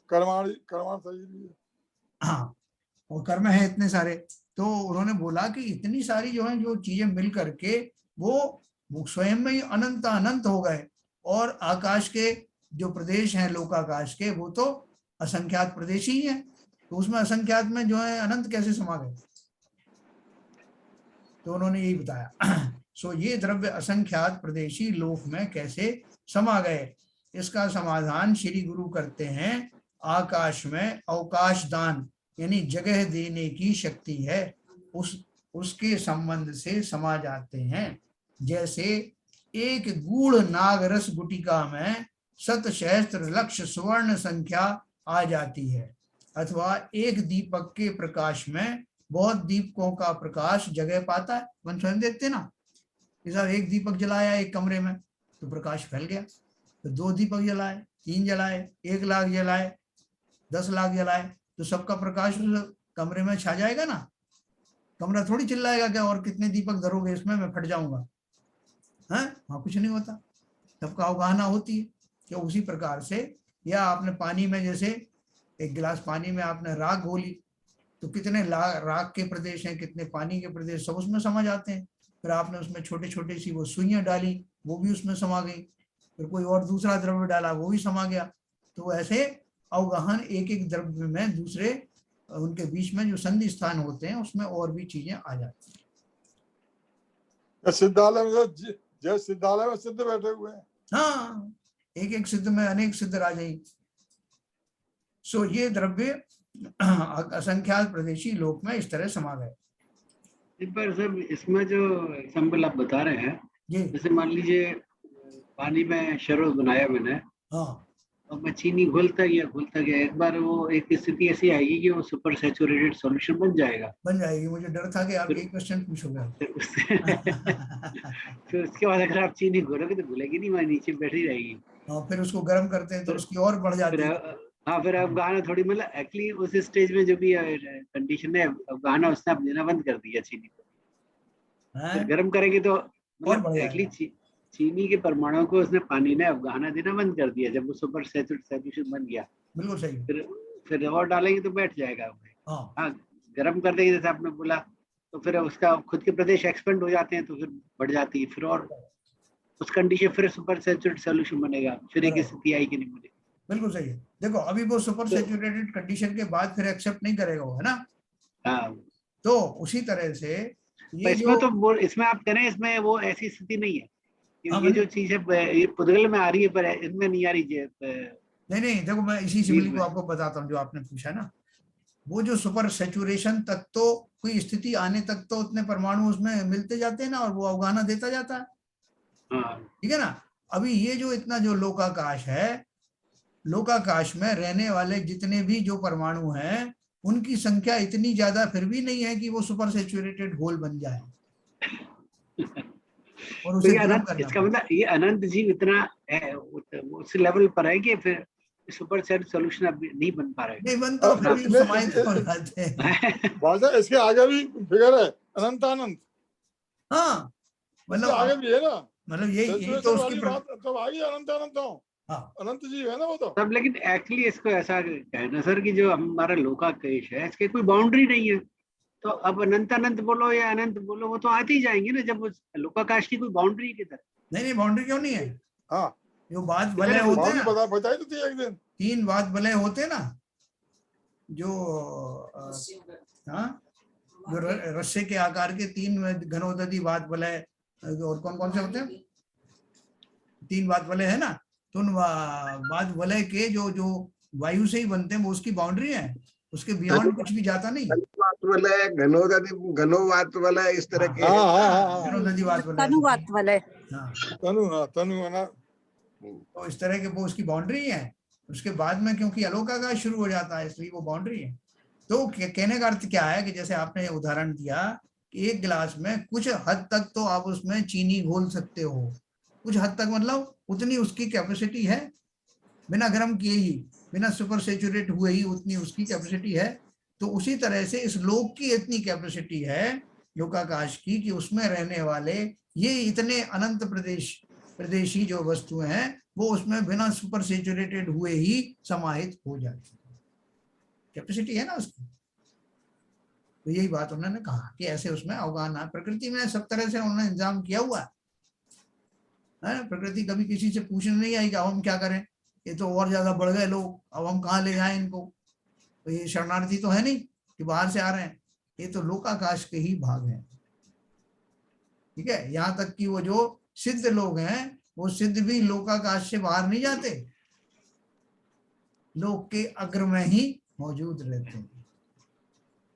कर्माण शरीर भी है। हाँ, और कर्म है इतने सारे। तो उन्होंने बोला कि इतनी सारी जो है जो चीजें मिल करके वो स्वयं में ही अनंत हो गए, और आकाश के जो प्रदेश हैं लोकाकाश के वो तो असंख्यात प्रदेश ही हैं, तो उसमें असंख्यात में जो है अनंत कैसे समा गए? तो उन्होंने यही बताया। सो ये द्रव्य असंख्यात प्रदेशी लोक में कैसे समा गए, इसका समाधान श्री गुरु करते हैं, आकाश में अवकाश दान यानी जगह देने की शक्ति है, उसके संबंध से समा जाते हैं। जैसे एक गूढ़ नागरस गुटिका में 7 सहस्त्र लक्ष स्वर्ण संख्या आ जाती है, अथवा एक दीपक के प्रकाश में बहुत दीपकों का प्रकाश जगह पाता है। अपन स्वयं देखते ना, एक दीपक जलाया एक कमरे में तो प्रकाश फैल गया, तो 2 दीपक जलाए, 3 जलाए, 1 लाख जलाए, 10 लाख जलाए, तो सबका प्रकाश उस कमरे में छा जाएगा ना, कमरा थोड़ी चिल्लाएगा क्या और कितने दीपक धरोगे इसमें, मैं फट जाऊंगा, है वहां कुछ नहीं होता, सबका अवगाहना होती है। क्या उसी प्रकार से, या आपने पानी में जैसे एक गिलास पानी में आपने राख घोली, तो कितने राख के प्रदेश हैं, कितने पानी के प्रदेश, सब उसमें समा जाते हैं। फिर आपने उसमें छोटे छोटे सी वो सुइयां डाली, वो भी उसमें समा गई, फिर कोई और दूसरा द्रव्य डाला, वो भी समा गया। तो ऐसे अवगाहन एक एक द्रव्य में दूसरे उनके बीच में जो संधि स्थान होते हैं उसमें और भी चीजें आ जाती हैं। सिद्धालय में जैसे सिद्धालय में सिद्ध बैठे हुए हैं, हाँ, एक एक सिद्ध में अनेक सिद्ध राजाई। सो ये द्रव्य असंख्यात प्रदेशी लोक में इस तरह समा गए। पर सर इसमें जो एग्जाम्पल आप बता रहे हैं, जैसे मान लीजिए पानी में शरबत बनाया मैंने, हाँ, और मैं चीनी घुलता गया, एक बार वो एक स्थिति ऐसी आएगी कि वो सुपर सैचुरेटेड सॉल्यूशन बन जाएगी। मुझे डर था कि आप एक क्वेश्चन पूछोगे। फिर उसके बाद अगर आप चीनी घोलोगे तो घुलेगी नहीं, वहाँ नीचे बैठी रहेगी। फिर उसको गर्म करते हैं तो उसकी और बढ़ जाती है। हाँ, फिर अफगाना थोड़ी, मतलब एक्चुअली उस स्टेज में जो भी कंडीशन है, अफगाना उसने आप देना बंद कर दिया चीनी को, फिर गर्म करेंगे तो मतलब एक्चुअली चीनी के परमाणुओं को उसने पानी ने अफगाना देना बंद कर दिया जब वो सुपर सैचुरेटेड सॉल्यूशन बन गया। बिल्कुल सही। फिर और डालेंगे तो बैठ जाएगा। हाँ, गर्म कर देंगे जैसे आपने बोला, तो फिर उसका खुद के प्रदेश एक्सपेंड हो जाते हैं, तो फिर बढ़ जाती है, फिर और उस कंडीशन फिर सुपर सैचुरेटेड सॉल्यूशन बनेगा, फिर एक स्थिति आएगी नहीं बनेगी। बिल्कुल सही है। देखो अभी वो सुपर सैचुरेटेड कंडीशन के बाद फिर एक्सेप्ट नहीं करेगा वो, है ना। हाँ, तो उसी तरह से ये इसमें तो वो इसमें आप करें, इसमें वो ऐसी स्थिति नहीं है। ये जो चीज है ये पुद्गल में आ रही है पर इनमें नहीं आ रही है। नहीं, देखो मैं इसी सिमिली को आपको बताता हूँ जो आपने पूछा ना, वो जो सुपर सैचुरेशन तक तो कोई स्थिति आने तक तो उतने परमाणु उसमें मिलते जाते हैं ना, और वो अवगाहना देता जाता है, ठीक है ना। अभी ये जो इतना जो लोकाकाश है, लोकाकाश में रहने वाले जितने भी जो परमाणु हैं उनकी संख्या इतनी ज्यादा फिर भी नहीं है कि वो सुपर सैचुरेटेड होल बन जाए और उसे इसका मतलब ये अनंत जीव इतना उस लेवल पर है कि फिर सुपर सेट सॉल्यूशन अब नहीं बन पा रहा है। नहीं बनता, फिर भी समाहित हो जाते हैं। इसके आगे भी फिगर है अनंत। हाँ, मतलब आगे भी है ना, मतलब यही तो सैचुरेशन उसकी वाली बात तब आई अनंत अनंत हो। हाँ, अनंत जीव है ना वो तो। तब लेकिन एक्चुअली इसको ऐसा कहना सर कि जो हमारा लोकाकेश है इसके कोई बाउंड्री नहीं है, तो अब अनंत अनंत बोलो या अनंत बोलो वो तो आते ही जाएंगे ना, जब उस लोकाकाश की कोई बाउंड्री किधर। नहीं बाउंड्री क्यों नहीं है? हाँ जो बात वलय होते हैं बाउंड्री ना, बताई तो थी एक दिन। 3 बात वलय होते हैं ना, जो हाँ, जो रस्से के आकार के 3 घनोदधी बात वलय, और कौन कौन से होते हैं? 3 बात वलय है ना, तो उन बात वलय के जो जो वायु से ही बनते हैं वो उसकी बाउंड्री है, उसके बियॉन्ड कुछ भी जाता नहीं। घनोवात वाला इस तरह के घनोदधी बात वलय, तनुवात वाले, हाँ तनु है ना। तो इस तरह के वो उसकी बाउंड्री है। उसके बाद में क्योंकि अलोकाकाश शुरू हो जाता है इसलिए वो बाउंड्री है। तो कहने का अर्थ क्या है कि जैसे आपने उदाहरण दिया कि एक गिलास में कुछ हद तक तो आप उसमें चीनी घोल सकते हो, कुछ हद तक मतलब उतनी उसकी कैपेसिटी है, बिना गर्म किए ही, बिना सुपर सेचुरेट हुए ही उतनी उसकी कैपेसिटी है। तो उसी तरह से इस लोक की इतनी कैपेसिटी है लोकाकाश की कि उसमें रहने वाले ये इतने अनंत प्रदेशी जो वस्तुएं हैं वो उसमें बिना सुपर सेचुरेटेड हुए ही समाहित हो जाती है, कैपेसिटी है ना उसकी। तो यही बात उन्होंने कहा कि ऐसे उसमें अवगान है, प्रकृति में सब तरह से उन्होंने इंतजाम किया हुआ है। प्रकृति कभी किसी से पूछने नहीं आई कि अब हम क्या करें, ये तो और ज्यादा बढ़ गए लोग, अब हम कहाँ ले जाएं इनको। तो ये शरणार्थी तो है नहीं कि बाहर से आ रहे हैं, ये तो लोकाकाश के ही भाग हैं। ठीक है, यहाँ तक कि वो जो सिद्ध लोग हैं वो सिद्ध भी लोकाकाश से बाहर नहीं जाते, लोक के अग्र में ही मौजूद रहते हैं।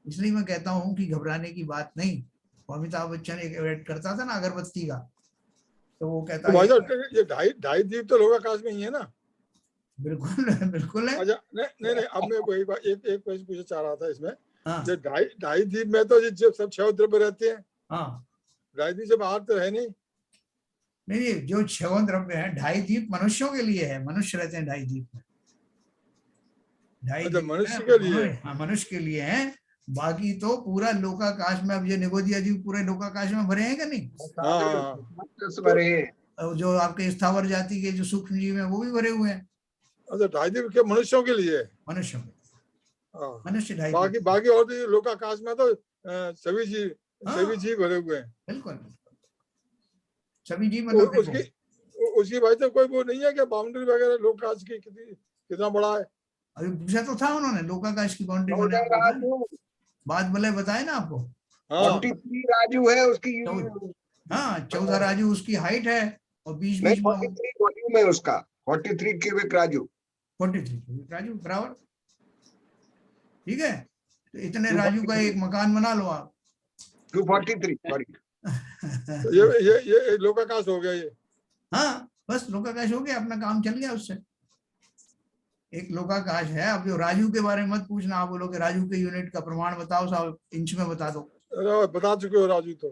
इसलिए मैं कहता हूं कि घबराने की बात नहीं। अमिताभ बच्चन एक ऐड करता था ना अगरबत्ती का, तो वो कहता तो भाई साहब ये ढाई द्वीप तो लोकाकाश में ही है ना। बिल्कुल बिल्कुल है। अच्छा नहीं अब मैं कोई एक क्वेश्चन पूछना चाह रहा था इसमें। हाँ, जो ढाई द्वीप में तो जो सब 6 द्रव्य रहते हैं, हाँ, ढाई द्वीप से बाहर तो है नहीं। नहीं जो 6 द्रव्य है, 2.5 द्वीप मनुष्यों के लिए है, मनुष्य रहते हैं 2.5 द्वीप में, 2.5 अच्छा द्वीप मनुष्य के लिए। हाँ, मनुष्य के लिए है। बाकी तो पूरा लोकाकाश में, अब ये निगोदिया जी पूरे लोकाकाश में भरे हैं कि नहीं? जो आपके स्थावर जाति के जो सूक्ष्म जीव है वो भी भरे हुए हैं। अच्छा 2.5 द्वीप के मनुष्यों के लिए। मनुष्यों के, मनुष्य 2.5 द्वीप। बाकी और भी लोकाकाश में तो सभी जीव भरे हुए हैं। बिल्कुल सभी जीव, मतलब उसकी भाई तो कोई वो नहीं है कि बाउंड्री वगैरह लोकाकाश की कितना बड़ा है। अभी पूछा तो था उन्होंने, लोकाकाश की बाउंड्री मैंने बात भले बताए ना आपको। 43 राजू है उसकी। हाँ 14 राजू उसकी हाइट है, और बीच में 43 वॉल्यूम है उसका, 43 क्यूबिक राजू, 43 क्यूबिक राजू बराबर। ठीक है, तो इतने राजू का एक मकान बना लो आप। 243 सॉरी। तो ये लोकाकाश हो गया ये। हाँ बस लोकाकाश हो गया, अपना काम चल गया उससे। एक लोकाकाश है। अब जो राजू के बारे में मत पूछना, आप बोलोगे राजू के यूनिट का प्रमाण बताओ साहब, इंच में बता दो। बता चुके हो राजू तो।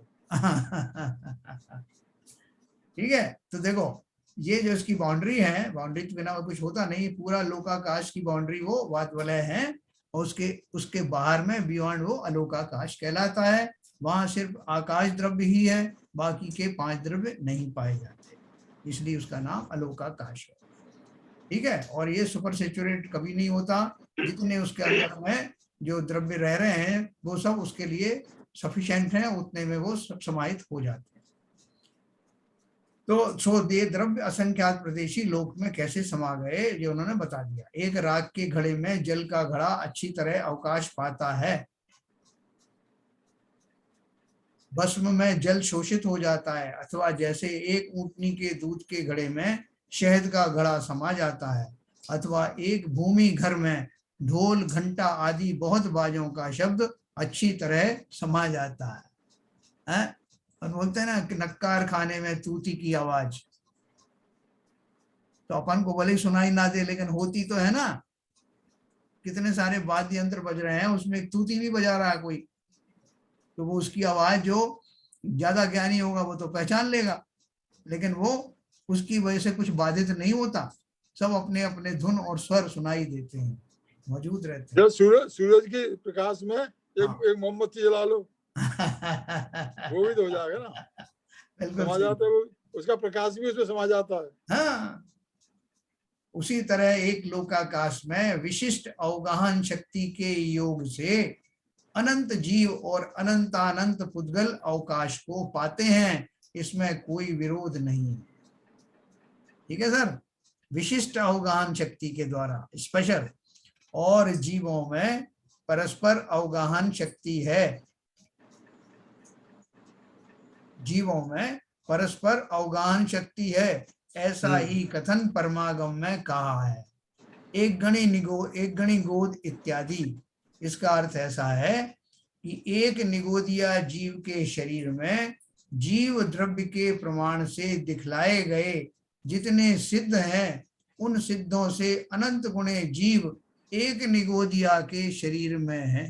ठीक है, तो देखो ये जो इसकी बाउंड्री है, बाउंड्री के बिना कुछ होता नहीं, पूरा लोकाकाश की बाउंड्री वो वात वलय है, और उसके बाहर में बियॉन्ड वो अलोकाकाश कहलाता है। वहां सिर्फ आकाश द्रव्य ही है, बाकी के 5 द्रव्य नहीं पाए जाते, इसलिए उसका नाम अलोकाकाश है। ठीक है, और ये सुपर सेचुरेट कभी नहीं होता, जितने उसके अंदर में जो द्रव्य रह रहे हैं वो सब उसके लिए सफिशिएंट है, उतने में वो सब समाहित हो जाते हैं। तो सो दे द्रव्य असंख्यात प्रदेशी लोक में कैसे समा गए ये उन्होंने बता दिया। एक राग के घड़े में जल का घड़ा अच्छी तरह अवकाश पाता है, भस्म में जल शोषित हो जाता है, अथवा जैसे एक ऊंटनी के दूध के घड़े में शहद का घड़ा समा जाता है, अथवा एक भूमि घर में ढोल घंटा आदि बहुत बाजों का शब्द अच्छी तरह समा जाता है। और बोलते हैं ना कि नक्कार खाने में तूती की आवाज, तो अपन को भले सुनाई ना दे लेकिन होती तो है ना। कितने सारे वाद्य यंत्र बज रहे हैं, उसमें एक तूती भी बजा रहा है कोई, तो वो उसकी आवाज जो ज्यादा ज्ञानी होगा वो तो पहचान लेगा, लेकिन वो उसकी वजह से कुछ बाधित नहीं होता, सब अपने अपने धुन और स्वर सुनाई देते हैं, मौजूद रहते हैं। सूरज के प्रकाश में एक मोमबत्ती जला लो वो भी तो हो जाएगा ना। बिल्कुल समझ जाते वो उसका प्रकाश भी उसमें समा जाता है। हाँ, उसी तरह एक लोकाकाश में विशिष्ट अवगाहन शक्ति के योग से अनंत जीव और अनंतानंत पुद्गल अवकाश को पाते हैं, इसमें कोई विरोध नहीं। ठीक है सर, विशिष्ट अवगाहन शक्ति के द्वारा स्पेशल, और जीवों में परस्पर अवगाहन शक्ति है, जीवों में परस्पर अवगाहन शक्ति है, ऐसा ही कथन परमागम में कहा है। एक गणी गोद इत्यादि। इसका अर्थ ऐसा है कि एक निगोदिया जीव के शरीर में जीव द्रव्य के प्रमाण से दिखलाए गए जितने सिद्ध हैं, उन सिद्धों से अनंत गुणे जीव एक निगोदिया के शरीर में है।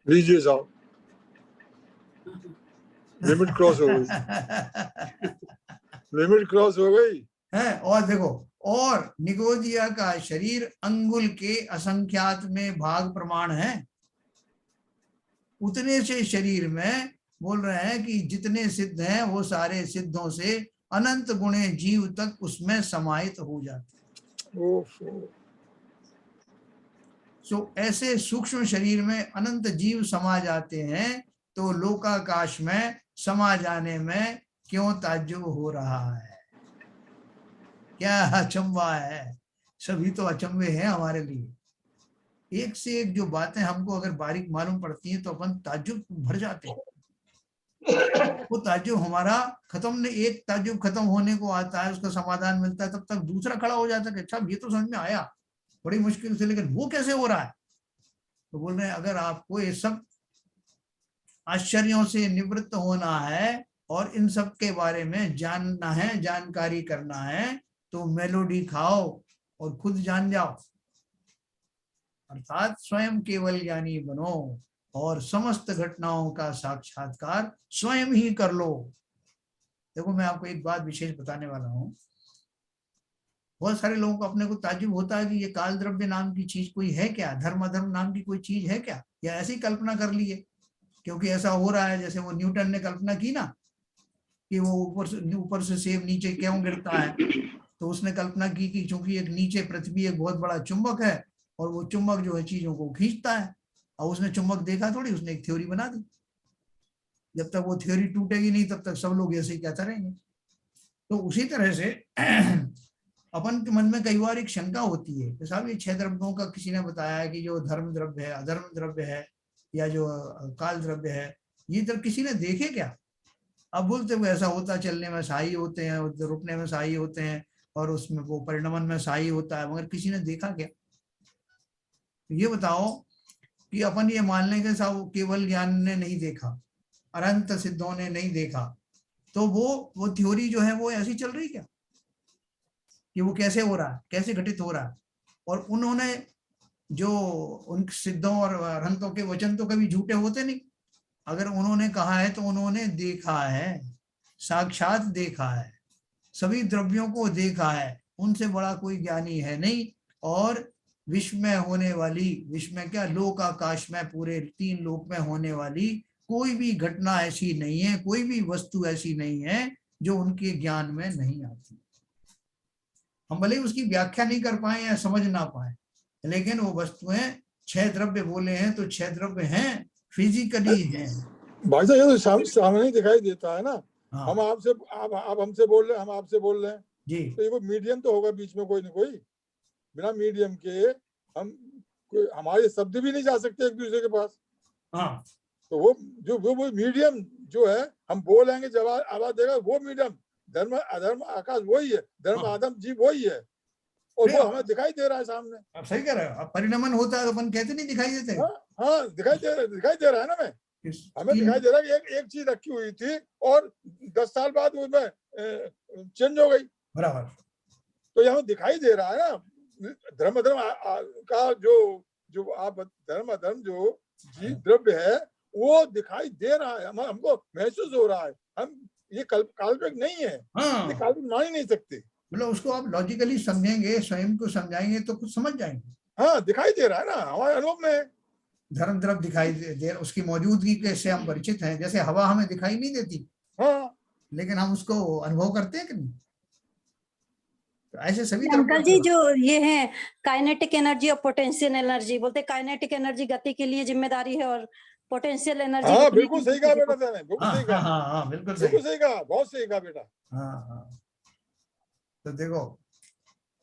लीजिए साहब, लिमिट क्रॉस हो गई, लिमिट क्रॉस हो गई है। और देखो, और निगोदिया का शरीर अंगुल के असंख्यात में भाग प्रमाण है। उतने से शरीर में बोल रहे हैं कि जितने सिद्ध हैं वो सारे सिद्धों से अनंत गुणे जीव तक उसमें समाहित हो जाते हैं। सो ऐसे सूक्ष्म शरीर में अनंत जीव समा जाते हैं, तो लोकाकाश में समा जाने में क्यों ताज्जुब हो रहा है? क्या अचंबा है? सभी तो अचंबे हैं हमारे लिए। एक से एक जो बातें हमको अगर बारीक मालूम पड़ती हैं तो अपन ताज्जुब भर जाते हैं। वो ताज्जुब हमारा खत्म नहीं, एक ताज्जुब खत्म होने को आता है, उसका समाधान मिलता है, तब तक दूसरा खड़ा हो जाता है कि अच्छा ये तो समझ में आया बड़ी मुश्किल से, लेकिन वो कैसे हो रहा है? तो बोल रहे हैं अगर आपको ये सब आश्चर्यों से निवृत्त होना है और इन सब के बारे में जानना है, जानकारी करना है, तो मेलोडी खाओ और खुद जान जाओ, अर्थात स्वयं केवल ज्ञानी बनो और समस्त घटनाओं का साक्षात्कार स्वयं ही कर लो। देखो, मैं आपको एक बात विशेष बताने वाला हूँ। बहुत सारे लोगों को अपने को ताज्जुब होता है कि ये काल द्रव्य नाम की चीज कोई है क्या, धर्म अधर्म नाम की कोई चीज है क्या, या ऐसी कल्पना कर ली है क्योंकि ऐसा हो रहा है। जैसे वो न्यूटन ने कल्पना की ना कि वो ऊपर से सेब नीचे क्यों गिरता है, तो उसने कल्पना की कि चूंकि एक नीचे पृथ्वी एक बहुत बड़ा चुंबक है और वो चुंबक जो है चीजों को खींचता है, और उसने चुंबक देखा थोड़ी, उसने एक थ्योरी बना दी। जब तक वो थ्योरी टूटेगी नहीं तब तक सब लोग ऐसे ही कहते रहेंगे। तो उसी तरह से अपन के मन में कई बार एक शंका होती है कि साहब ये 6 द्रव्यों का किसी ने बताया है कि जो धर्म द्रव्य है, अधर्म द्रव्य है, या जो काल द्रव्य है, ये द्रव्य किसी ने देखे क्या? अब बोलते हुए ऐसा होता, चलने में सहाई होते हैं, रुकने में सहाई होते हैं, और उसमें वो परिणमन में सहाई होता है, मगर किसी ने देखा क्या? ये बताओ कि अपन ये मान लें कि साहब केवल ज्ञान ने नहीं देखा, अनंत सिद्धों ने नहीं देखा, तो वो थ्योरी जो है वो ऐसी चल रही क्या कि वो कैसे हो रहा है, कैसे घटित हो रहा है? और उन्होंने जो उन सिद्धों और अरहंतों के वचन तो कभी झूठे होते नहीं। अगर उन्होंने कहा है तो उन्होंने देखा है, साक्षात देखा है, सभी द्रव्यों को देखा है, उनसे बड़ा कोई ज्ञानी है नहीं। और विश्व में होने वाली, विश्व में क्या, लोक आकाश में, पूरे 3 लोक में होने वाली कोई भी घटना ऐसी नहीं है, कोई भी वस्तु ऐसी नहीं है जो उनके ज्ञान में नहीं आती। हम भले उसकी व्याख्या नहीं कर पाए या समझ ना पाए, लेकिन वो वस्तुएं 6 द्रव्य बोले हैं तो 6 द्रव्य हैं, फिजिकली हैं। भाई साहब, ये तो सामने ही दिखाई देता है ना। हाँ। हम आपसे, आप हमसे बोल रहे हैं, हम आपसे बोल रहे हैं जी, तो ये मीडियम तो होगा बीच में, कोई ना कोई। बिना मीडियम के हम हमारे शब्द भी नहीं जा सकते एक दूसरे के पास। हाँ, तो वो मीडियम जो है, हम बोलेंगे जवाब आवाज देगा, वो मीडियम धर्म अधर्म आकाश वही है, धर्म आदम जीव वही है, और वो हमें दिखाई दे रहा है सामने। आप सही कह रहे हो। अब परिणमन होता है तो अपन कहते नहीं दिखाई देते। हाँ, दिखाई दे रहा है ना। हमें दिखाई दे रहा है कि एक चीज रखी हुई थी और 10 साल बाद उसमें चेंज हो गई, बराबर। तो यहाँ दिखाई दे रहा है ना। धर्म अधर्म का जो आप धर्म अधर्म जो जीव द्रव्य है वो दिखाई दे रहा है, हमको महसूस हो रहा है। हम ये काल्पनिक नहीं है। हाँ, ये काल्पनिक मान ही नहीं सकते। मतलब उसको आप लॉजिकली समझेंगे, स्वयं को समझाएंगे तो कुछ समझ जाएंगे। हाँ, दिखाई दे रहा है ना, हमारे अनुभव में धर्म द्रव्य दिखाई दे, उसकी मौजूदगी से हम परिचित हैं। जैसे हवा हमें दिखाई नहीं देती, हाँ, लेकिन हम उसको अनुभव करते हैं कि नहीं? तो ऐसे सभी अंकल जी जो ये है काइनेटिक एनर्जी और पोटेंशियल एनर्जी, बोलते काइनेटिक एनर्जी गति के लिए जिम्मेदारी है और पोटेंशियल एनर्जी, हाँ बिल्कुल सही कहा बेटा तेने, बिल्कुल सही कहा। हाँ बिल्कुल सही कहा, बहुत सही कहा बेटा। हाँ। तो देखो,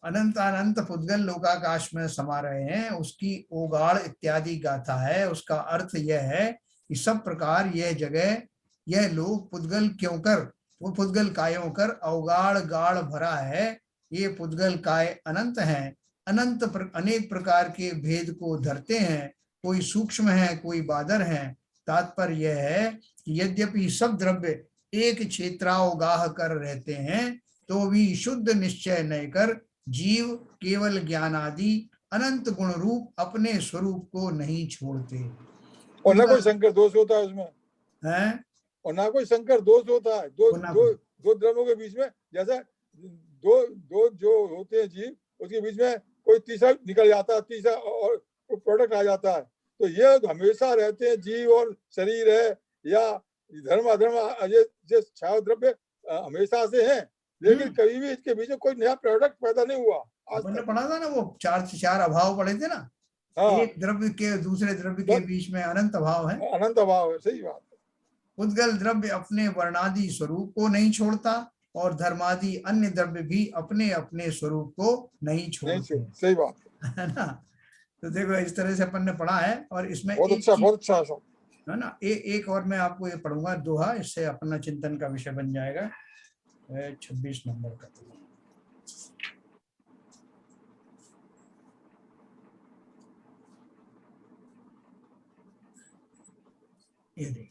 अनंत अनंत पुद्गल लोकाकाश में समा रहे हैं, उसकी ओगाड़ इत्यादि गाथा है। उसका अर्थ यह है कि सब प्रकार यह जगह, यह लोक पुद्गल क्यों कर, वो पुद्गल कायों कर अवगाढ़ गाढ़ भरा है। ये पुद्गल काय अनंत हैं, अनेक प्रकार के भेद को धरते हैं, कोई सूक्ष्म है कोई बादर है। तात्पर्य यह है कि यद्यपि सब द्रव्य एक क्षेत्रावगाह कर रहते हैं, तो भी शुद्ध निश्चय न कर जीव केवल ज्ञान आदि अनंत गुण रूप अपने स्वरूप को नहीं छोड़ते। और ना कोई संकर दोष होता है उसमें है, और ना कोई संकर दोष होता है। दो द्रव्यों के बीच में, जैसे दो जो होते हैं जीव, उसके बीच में कोई तीसरा निकल जाता है, तीसरा और प्रोडक्ट आ जाता है। तो ये हमेशा रहते हैं, जीव और शरीर है या धर्म अधर्म, ये छाया द्रव्य हमेशा से हैं, लेकिन कभी भी इसके बीच में कोई नया प्रोडक्ट पैदा नहीं हुआ। हमने पढ़ा था ना, वो चार अभाव पढ़े थे ना। हाँ। एक द्रव्य के दूसरे द्रव्य के बीच में अनंत अभाव है, अनंत अभाव है, सही बात है। पुद्गल द्रव्य अपने वर्णादि स्वरूप को नहीं छोड़ता और धर्मादि अन्य द्रव्य भी अपने अपने स्वरूप को नहीं छोड़ते। सही बात है ना। तो देखो इस तरह से अपन ने पढ़ा है, और इसमें बहुत अच्छा है ना। एक और मैं आपको ये पढ़ूंगा दोहा, इससे अपना चिंतन का विषय बन जाएगा। 26 नंबर का ये देखिए,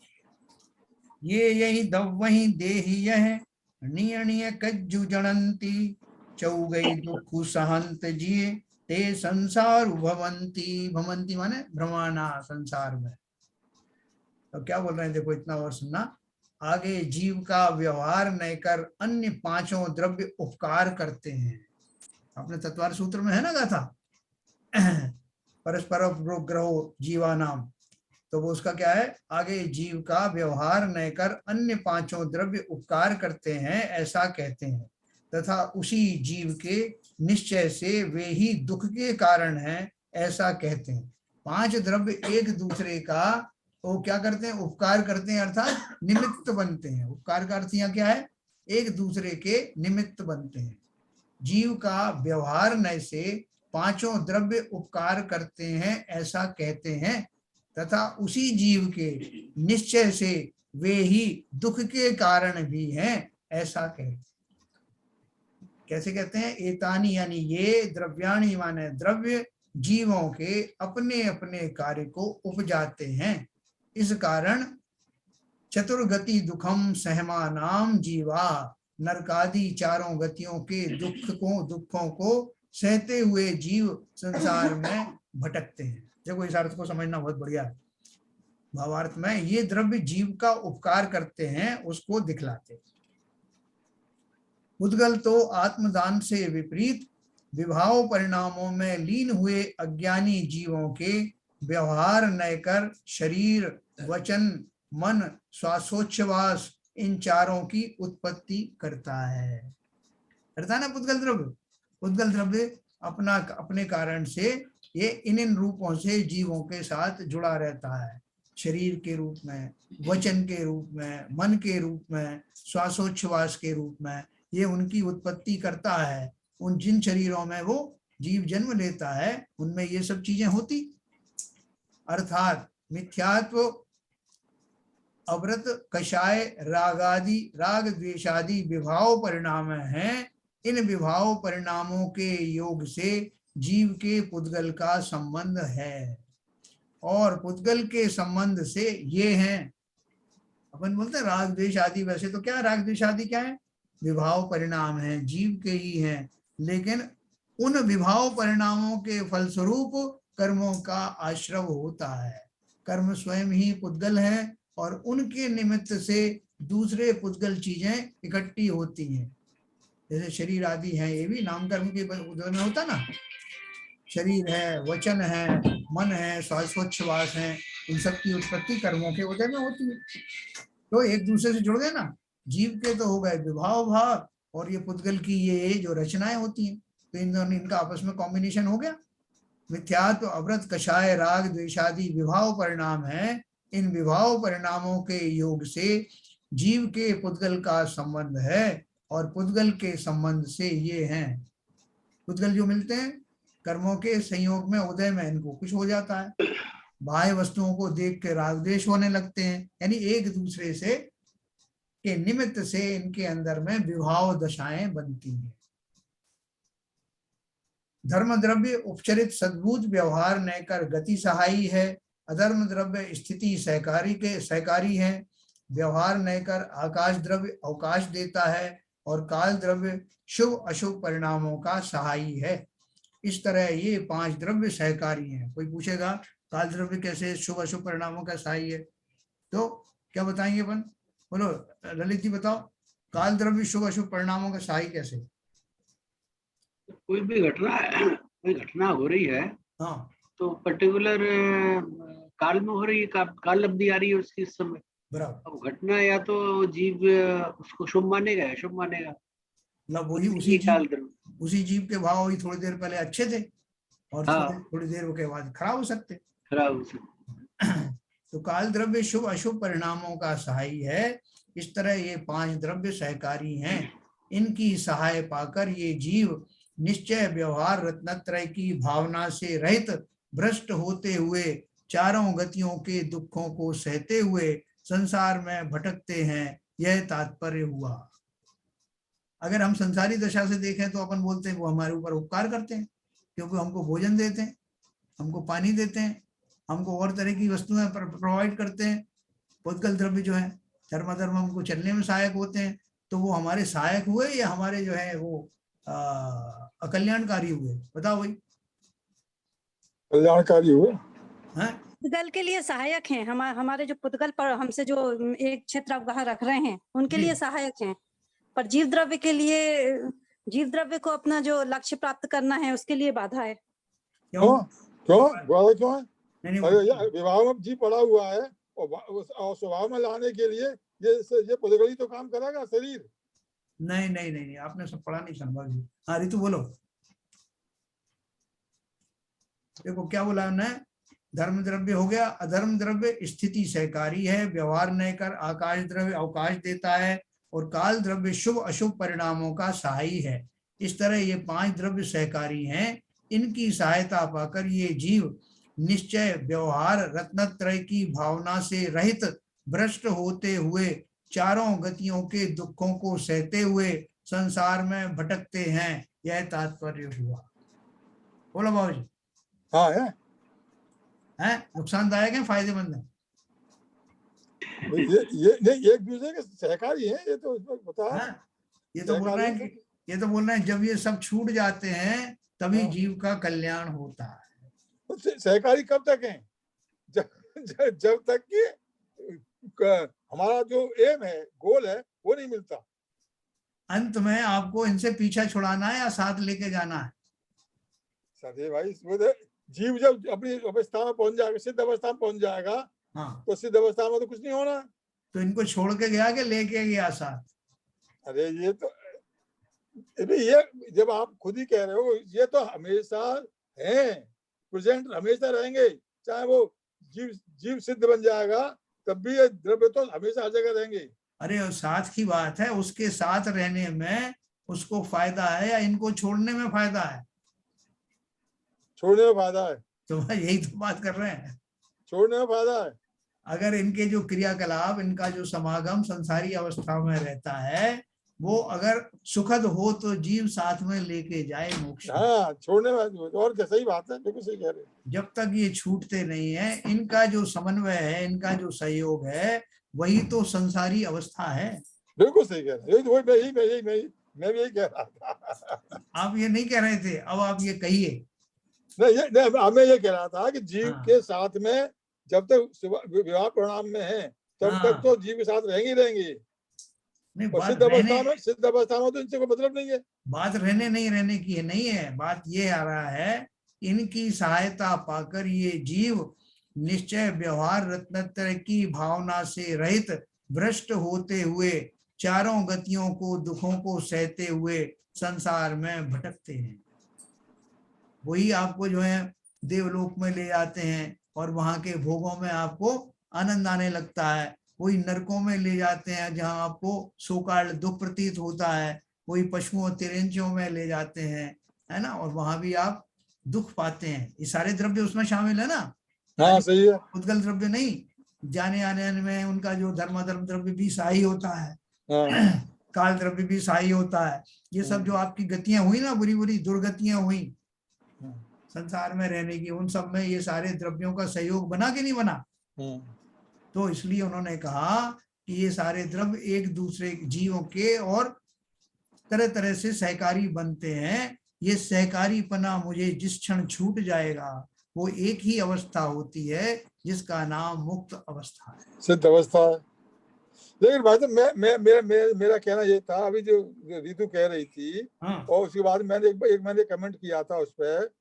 ये यही दव वही देही यह नियणीय कज्जु जनंती चौगई दुख सहंत जिये ते संसार भवंती। भवंती माने भ्रमाना संसार में। तो क्या बोल रहे हैं, देखो इतना और सुनना। आगे जीव का व्यवहार न कर अन्य पांचों द्रव्य उपकार करते हैं। अपने तत्वार सूत्र में है ना गाथा, परस्पर ग्रहो जीवानाम। तो वो उसका क्या है, आगे जीव का व्यवहार न कर अन्य पांचों द्रव्य उपकार करते हैं ऐसा कहते हैं, तथा उसी जीव के निश्चय से वे ही दुख के कारण हैं ऐसा कहते हैं। पांच द्रव्य एक दूसरे का वो क्या करते हैं, उपकार करते हैं, अर्थात निमित्त बनते हैं। उपकार का अर्थ यहाँ क्या है, एक दूसरे के निमित्त बनते हैं। जीव का व्यवहार न से पांचों द्रव्य उपकार करते हैं ऐसा कहते हैं, तथा उसी जीव के निश्चय से वे ही दुख के कारण भी हैं ऐसा कहते हैं। कैसे कहते हैं, एतानी यानी ये द्रव्याणी माने द्रव्य जीवों के अपने अपने कार्य को उपजाते हैं। इस कारण चतुर्गति दुखम सहमानाम जीवा, नरकादि चारों गतियों के दुखों को सहते हुए जीव संसार में भटकते हैं। देखो इस अर्थ को समझना बहुत बढ़िया है। भावार्थ में ये द्रव्य जीव का उपकार करते हैं, उसको दिखलाते। पुद्गल तो आत्मदान से विपरीत विभाव परिणामों में लीन हुए अज्ञानी जीवों के व्यवहार न कर शरीर वचन मन श्वासोच्छ्वास इन चारों की उत्पत्ति करता है। करता ना पुद्गल द्रव्य अपने कारण से ये इन रूपों से जीवों के साथ जुड़ा रहता है। शरीर के रूप में, वचन के रूप में, मन के रूप में, श्वासोच्छ्वास के रूप में ये उनकी उत्पत्ति करता है। उन जिन शरीरों में वो जीव जन्म लेता है उनमें ये सब चीजें होती, अर्थात मिथ्यात्व, अव्रत, कषाय, राग द्वेषादि विभाव परिणाम हैं। इन विभाव परिणामों के योग से जीव के पुद्गल का संबंध है, और पुद्गल के संबंध से ये हैं, अपन बोलते हैं राग द्वेष आदि। वैसे तो क्या राग द्वेष आदि क्या है, विभाव परिणाम है, जीव के ही हैं, लेकिन उन विभाव परिणामों के फलस्वरूप कर्मों का आश्रव होता है। कर्म स्वयं ही पुद्गल है और उनके निमित्त से दूसरे पुद्गल चीजें इकट्ठी होती हैं। जैसे शरीर आदि है, ये भी नाम कर्म के उदय में होता ना। शरीर है, वचन है, मन है, श्वासोच्छ्वास है, इन सब की उत्पत्ति कर्मों के उदय में होती है। तो एक दूसरे से जुड़ गए ना, जीव के तो हो गए विभाव भाव, और ये पुद्गल की ये जो रचनाएं होती हैं, तो इन दोनों इनका आपस में कॉम्बिनेशन हो गया। मिथ्यात्व, अवृत, कषाय, राग, द्वेषादि विभाव परिणाम है। इन विभाव परिणामों के योग से जीव के पुद्गल का संबंध है, और पुद्गल के संबंध से ये हैं पुद्गल जो मिलते हैं कर्मों के संयोग में, उदय में इनको कुछ हो जाता है, बाह्य वस्तुओं को देख के राग द्वेष होने लगते हैं, यानी एक दूसरे से के निमित्त से इनके अंदर में विभाव दशाएं बनती हैं। धर्म द्रव्य उपचरित सद्भूत व्यवहार न कर गति सहायी है, अधर्म द्रव्य स्थिति सहकारी है, व्यवहार न कर आकाश द्रव्य अवकाश देता है, और काल द्रव्य शुभ अशुभ परिणामों का सहायी है। इस तरह ये 5 द्रव्य सहकारी हैं। कोई पूछेगा काल द्रव्य कैसे शुभ अशुभ परिणामों का सहायी है, तो क्या बताएंगे अपन? बोलो ललित जी बताओ, काल द्रव्य शुभ अशुभ परिणामों का सहायी कैसे? कोई भी घटना हो रही है, हाँ, तो पर्टिकुलर काल में हो रही है, काल अवधि आ रही है उसकी इस समय, बराबर। अब घटना या तो जीव उसको शुभ मानेगा या शुभ मानेगा, मतलब वही उसी जीव के भाव वही थोड़ी देर पहले अच्छे थे, और थोड़ी देर के बाद खराब हो सकते। तो काल द्रव्य शुभ अशुभ परिणामों का सहायी है। इस तरह ये 5 द्रव्य सहकारी हैं। इनकी सहाय पाकर ये जीव निश्चय व्यवहार रत्नत्रय की भावना से रहित भ्रष्ट होते हुए चारों गतियों के दुखों को सहते हुए संसार में भटकते हैं, यह तात्पर्य हुआ। अगर हम संसारी दशा से देखें तो अपन बोलते हैं वो हमारे ऊपर उपकार करते हैं, क्योंकि हमको भोजन देते हैं, हमको पानी देते हैं, हमको और तरह की वस्तुएं प्रोवाइड करते हैं। पुद्गल द्रव्य जो है धर्म हमको चलने में सहायक होते हैं, तो वो हमारे सहायक हुए या हमारे जो है वो अकल्याणकारी हुए? बताओ भाई। कल्याणकारी हुए। पुद्गल के लिए सहायक हैं, हमारे जो पुद्गल पर हमसे जो एक क्षेत्र अवगाह रख रहे हैं उनके लिए सहायक हैं, पर जीव द्रव्य के लिए, जीव द्रव्य को अपना जो लक्ष्य प्राप्त करना है उसके लिए बाधा है। क्यों बाधा क्यों है? विवाह में जीव पड़ा हुआ है, और स्वभाव में लाने के लिए ये पुद्गल ही तो काम करेगा शरीर। नहीं, आपने सब पढ़ा नहीं समझा। हाँ रितु बोलो। देखो क्या बोला हमने, धर्म द्रव्य हो गया, अधर्म द्रव्य स्थिति सहकारी है, व्यवहार न कर आकाश द्रव्य अवकाश देता है, और काल द्रव्य शुभ अशुभ परिणामों का सहायी है। इस तरह ये 5 द्रव्य सहकारी हैं। इनकी सहायता पाकर ये जीव निश्चय व्यवहार रत्नत्रय की भावना से रहित भ्रष्ट होते हुए चारों गतियों के दुखों को सहते हुए संसार में भटकते हैं, यह तात्पर्य हुआ। बोलो बाबू जी। हाँ है नुकसानदायक है फायदेमंद है? ये एक दूसरे के सहकारी है, ये तो बता। ये तो बोल रहे हैं जब ये सब छूट जाते हैं तभी जीव का कल्याण होता है। सहकारी कब तक है? जब तक कि हमारा जो एम है, गोल है, वो नहीं मिलता। अंत में आपको इनसे पीछा छुड़ाना है या साथ लेके जाना है? सदे भाई, जीव जब अपनी अवस्था में पहुंच जाएगा, सिद्ध अवस्था में पहुंच जाएगा, तो सिद्ध अवस्था में तो कुछ नहीं होना। तो इनको छोड़ के गया कि लेके गया साथ? अरे ये तो ये जब आप खुद ही कह रहे हो, ये तो हमेशा है, प्रेजेंट हमेशा रहेंगे। चाहे वो जीव सिद्ध बन जाएगा तब भी ये द्रव्य तो हमेशा हर जगह रहेंगे। अरे साथ की बात है, उसके साथ रहने में उसको फायदा है या इनको छोड़ने में फायदा है? छोड़ने में फायदा है। तो यही तो बात कर रहे हैं, छोड़ने में फायदा है। अगर इनके जो क्रियाकलाप, इनका जो समागम संसारी अवस्था में रहता है, वो अगर सुखद हो तो जीव साथ में लेके जाए मोक्ष। हाँ, छोड़ने में और सही बात है, बिल्कुल सही कह रहे हैं। जब तक ये छूटते नहीं है, इनका जो समन्वय है, इनका जो सहयोग है, वही तो संसारी अवस्था है। बिल्कुल सही कह रहे हैं। मैं भी यही कह रहा था। आप ये नहीं कह रहे थे, अब आप ये कहिए। नहीं, मैं ये कह रहा था कि जीव के साथ में जब तक विवाह परिणाम में है तब तक तो जीव के साथ रहेंगे। सिद्ध अवस्था में तो इनसे कोई मतलब नहीं है। बात रहने की नहीं है, बात ये आ रहा है, इनकी सहायता पाकर ये जीव निश्चय व्यवहार रत्नत्रय की भावना से रहित भ्रष्ट होते हुए चारों गतियों को, दुखों को सहते हुए संसार में भटकते हैं। वही आपको जो है देवलोक में ले जाते हैं और वहां के भोगों में आपको आनंद आने लगता है। वही नरकों में ले जाते हैं जहां आपको सोकाल दुख प्रतीत होता है। वही पशुओं तिरंजियों में ले जाते हैं, है ना, और वहां भी आप दुख पाते हैं। ये सारे द्रव्य उसमें शामिल है ना। हाँ सही है। उद्गल द्रव्य नहीं, जाने आने में उनका जो धर्माधर्म द्रव्य भी सही होता है, हाँ। काल द्रव्य भी सही होता है। ये सब जो आपकी गतियां हुई ना, बुरी बुरी दुर्गतियां हुई संसार में रहने की, उन सब में ये सारे द्रव्यों का सहयोग बना कि नहीं बना। तो इसलिए उन्होंने कहा कि ये सारे द्रव्य एक दूसरे जीवों के और तरह तरह से सहकारी बनते हैं। ये सहकारीपना मुझे जिस क्षण छूट जाएगा, वो एक ही अवस्था होती है जिसका नाम मुक्त अवस्था है, सिद्ध अवस्था है। लेकिन भाई साहब मेरा कहना ये था, अभी जो रीतू कह रही थी, और उसके बाद मैंने कमेंट किया था उस पर,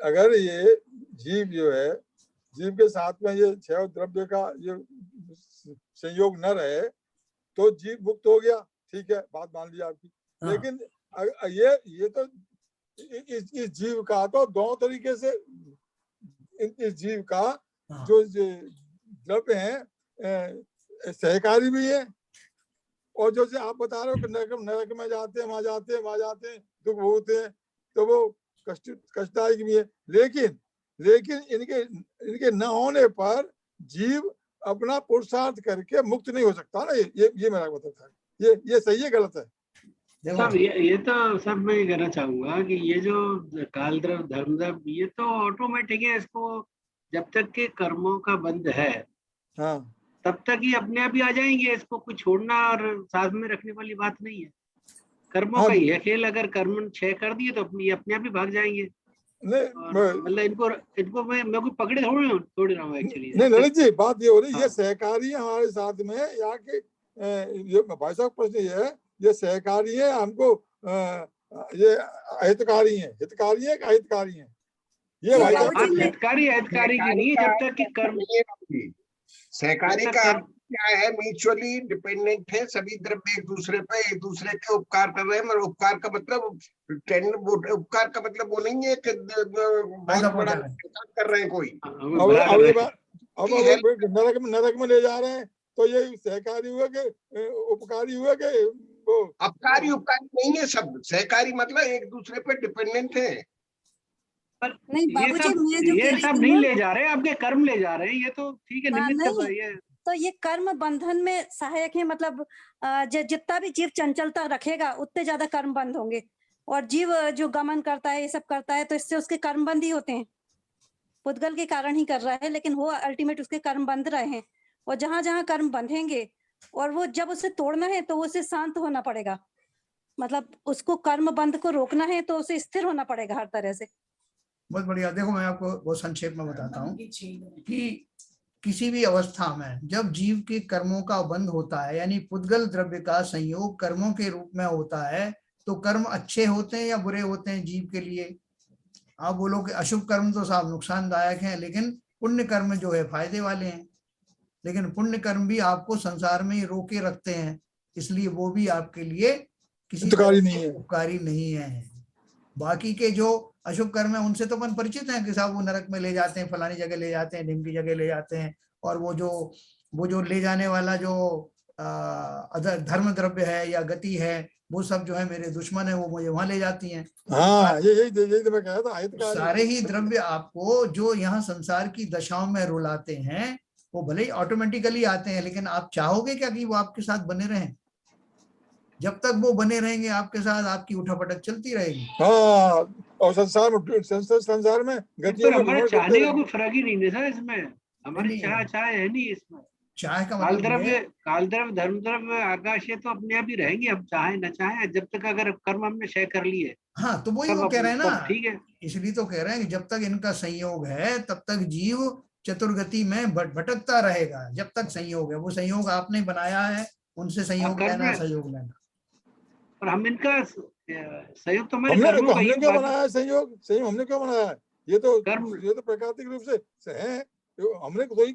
अगर ये जीव जो है, जीव के साथ में ये छह द्रव्य का ये संयोग न रहे तो जीव मुक्त हो गया, ठीक है, बात मान ली आपकी। लेकिन ये तो इस जीव का तो दोनों तरीके से इस जीव का जो द्रव्य है सहकारी भी है, और जैसे आप बता रहे हो कि नरक में जाते हैं, वहां जाते हैं दुख होते हैं, तो वो कष्टदायक भी है। लेकिन इनके न होने पर जीव अपना पुरुषार्थ करके मुक्त नहीं हो सकता ना। ये मेरा मतलब था। ये सही है गलत है? सब ये तो सब मैं कहना चाहूंगा कि ये जो काल द्रव्य धर्म द्रव्य ये तो ऑटोमेटिक है। इसको जब तक के कर्मों का बंध है, हाँ, तब तक ही अपने आप ही आ जाएंगे। इसको कुछ छोड़ना और साथ में रखने वाली बात नहीं है। कर्मों का ही है खेल। अगर कर्म क्षय कर दिए तो अपने आप ही भाग जाएंगे। मतलब इनको मैं कोई पकड़े थोड़ी रहा हूँ एक्चुअली। नहीं ललित जी, बात ये हो रही है, ये सहकारी है हमारे साथ में, या कि भाई साहब प्रश्न ये है, ये सहकारी है हमको, ये हितकारी है, हितकारी है कि अहितकारी है? ये भाई हितकारी की नहीं, जब तक कि कर्म सहकारी का क्या है, म्यूचुअली डिपेंडेंट है। सभी द्रव्य एक दूसरे पे एक दूसरे के उपकार कर रहे हैं। मगर उपकार का मतलब वो नहीं है कि बहुत बड़ा कर रहे हैं कोई। अब नरक में ले जा रहे हैं तो ये सहकारी हुआ कि उपकारी हुआ कि वो अपकारी उपकारी नहीं है। सब सहकारी मतलब एक दूसरे पे डिपेंडेंट है। नहीं बाबूजी, ये सब नहीं ले जा रहे, आपके कर्म ले जा रहे हैं। ये तो ठीक है, निमित्त कर रही है। तो ये कर्म बंधन में सहायक है। मतलब जितना भी जीव चंचलता रखेगा उतने ज्यादा कर्म बंद होंगे। और जीव जो गमन करता है, ये सब करता है, तो इससे उसके कर्म बंद ही होते हैं। पुद्गल के कारण ही कर रहा है, लेकिन वो अल्टीमेट उसके कर्म बंध रहे हैं। और जहां जहां कर्म बंधेंगे और वो जब उसे तोड़ना है तो उसे शांत होना पड़ेगा। मतलब उसको कर्म बंध को रोकना है तो उसे स्थिर होना पड़ेगा हर तरह से। बहुत बढ़िया। देखो मैं आपको बहुत संक्षेप में बताता हूँ कि किसी भी अवस्था में जब जीव के कर्मों का बंध होता है, यानी पुद्गल द्रव्य का संयोग कर्मों के रूप में होता है, तो कर्म अच्छे होते हैं या बुरे होते हैं जीव के लिए? आप बोलो कि अशुभ कर्म तो साहब नुकसानदायक हैं, लेकिन पुण्य कर्म जो है फायदे वाले हैं। लेकिन पुण्य कर्म भी आपको संसार में रोके रखते हैं, इसलिए वो भी आपके लिए किसी उपकारी नहीं है। बाकी के जो अशुभ कर्म है उनसे तो अपन परिचित हैं कि साहब वो नरक में ले जाते हैं, फलानी जगह ले जाते हैं, ढिमकी जगह ले जाते हैं। और वो जो ले जाने वाला जो धर्म द्रव्य है या गति है, वो सब जो है मेरे दुश्मन है, वो मुझे वहां ले जाती हैं। हाँ, यही तो मैं कह रहा था। सारे ही द्रव्य आपको जो यहाँ संसार की दशाओं में रुलाते हैं, वो भले ही ऑटोमेटिकली आते हैं, लेकिन आप चाहोगे क्या कि वो आपके साथ बने रहें? जब तक वो बने रहेंगे आपके साथ, आपकी उठापटक चलती रहेगी। हाँ, और संसार में गतियों में हमारे चाहने का कोई फर्क ही नहीं है इसमें। हमारी चाह है नहीं इसमें। चाह का काल द्रव्य धर्म द्रव्य आकाश, ये तो अपने आप ही रहेंगे, हम चाहे न चाहे, जब तक अगर कर्म हमने क्षय कर लिए। हाँ, तो वही वो कह रहे हैं ना, ठीक है, इसलिए तो कह रहे हैं कि जब तक इनका संयोग है तब तक जीव चतुर्गति में भटकता रहेगा। जब तक संयोग है, वो संयोग आपने बनाया है, उनसे संयोग लेना, सहयोग लेना। और हम इनका संयोग तो हमने क्यों बनाया है? संयोग हमने क्यों बनाया है? ये तो प्राकृतिक रूप से है। हमने थोड़ी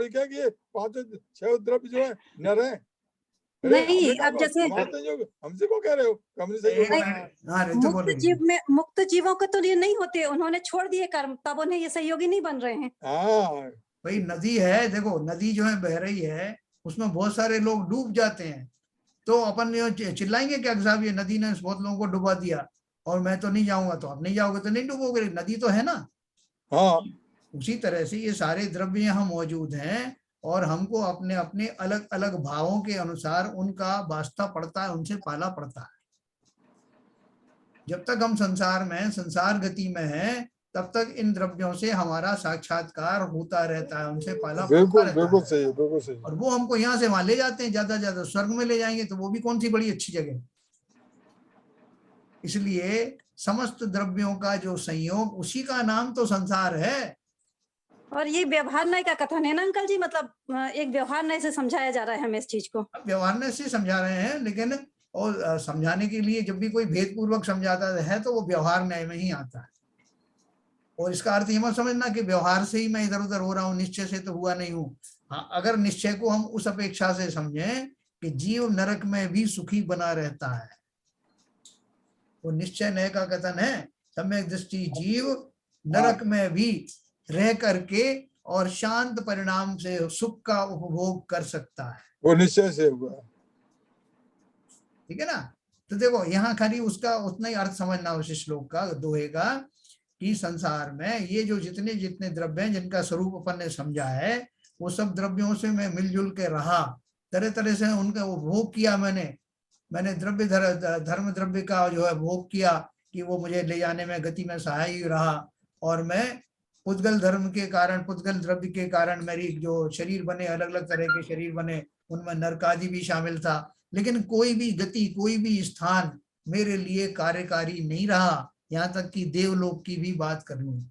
कहा कि ये 5-6 द्रव्य जो है न रहे। नहीं, अब जैसे हमसे को कह रहे हो, हमने संयोग बनाया। मुक्त जीवों को तो ये नहीं होते, उन्होंने छोड़ दिए कर्म, तब उन्हें ये सहयोगी नहीं बन रहे हैं। हाँ भाई नदी है, देखो नदी जो है बह रही है, उसमें बहुत सारे लोग डूब जाते हैं, तो अपन चिल्लाएंगे क्या साहब ये नदी ने बहुत लोगों को डुबा दिया और मैं तो नहीं जाऊंगा, तो आप नहीं जाओगे तो नहीं डूबोगे, नदी तो है ना। हाँ उसी तरह से ये सारे द्रव्य यहाँ मौजूद हैं और हमको अपने अपने अलग अलग भावों के अनुसार उनका वास्ता पड़ता है, उनसे पाला पड़ता है। जब तक हम संसार में, संसार गति में हैं, तब तक इन द्रव्यों से हमारा साक्षात्कार होता रहता है, उनसे पाला पड़ता रहता बिल्कुल सही, बिल्कुल सही। और वो हमको यहाँ से वहां ले जाते हैं, ज्यादा ज्यादा स्वर्ग में ले जाएंगे, तो वो भी कौन सी बड़ी अच्छी जगह। इसलिए समस्त द्रव्यों का जो संयोग, उसी का नाम तो संसार है। और ये व्यवहार न्याय का कथन है ना अंकल जी, मतलब एक व्यवहार न्याय से समझाया जा रहा है हमें इस चीज को। व्यवहार न्याय से समझा रहे हैं, लेकिन और समझाने के लिए जब भी कोई भेद पूर्वक समझाता है तो वो व्यवहार न्याय में ही आता है। और इसका अर्थ ये मत समझना कि व्यवहार से ही मैं इधर उधर हो रहा हूँ, निश्चय से तो हुआ नहीं हूँ। हाँ, अगर निश्चय को हम उस अपेक्षा से समझें कि जीव नरक में भी सुखी बना रहता है, वो निश्चय न्याय का कथन है, सम्यक दृष्टि जीव नरक में भी रह करके और शांत परिणाम से सुख का उपभोग कर सकता है, वो निश्चय से हुआ। ठीक है ना। तो देखो यहाँ खाली उसका उतना ही अर्थ समझना उस श्लोक का, दोहे का, कि संसार में ये जो जितने जितने द्रव्य हैं जिनका स्वरूप अपन ने समझा है, वो सब द्रव्यों से मैं मिलजुल के रहा, तरह तरह से उनका वो भोग किया, मैंने द्रव्य धर्म द्रव्य का जो है भोग किया कि वो मुझे ले जाने में गति में सहायक रहा, और मैं पुद्गल धर्म के कारण, पुद्गल द्रव्य के कारण मेरी जो शरीर बने, अलग अलग तरह के शरीर बने, उनमें नरक आदि भी शामिल था, लेकिन कोई भी गति, कोई भी स्थान मेरे लिए कार्यकारी नहीं रहा, यहाँ तक कि देवलोक की भी बात कर लूं।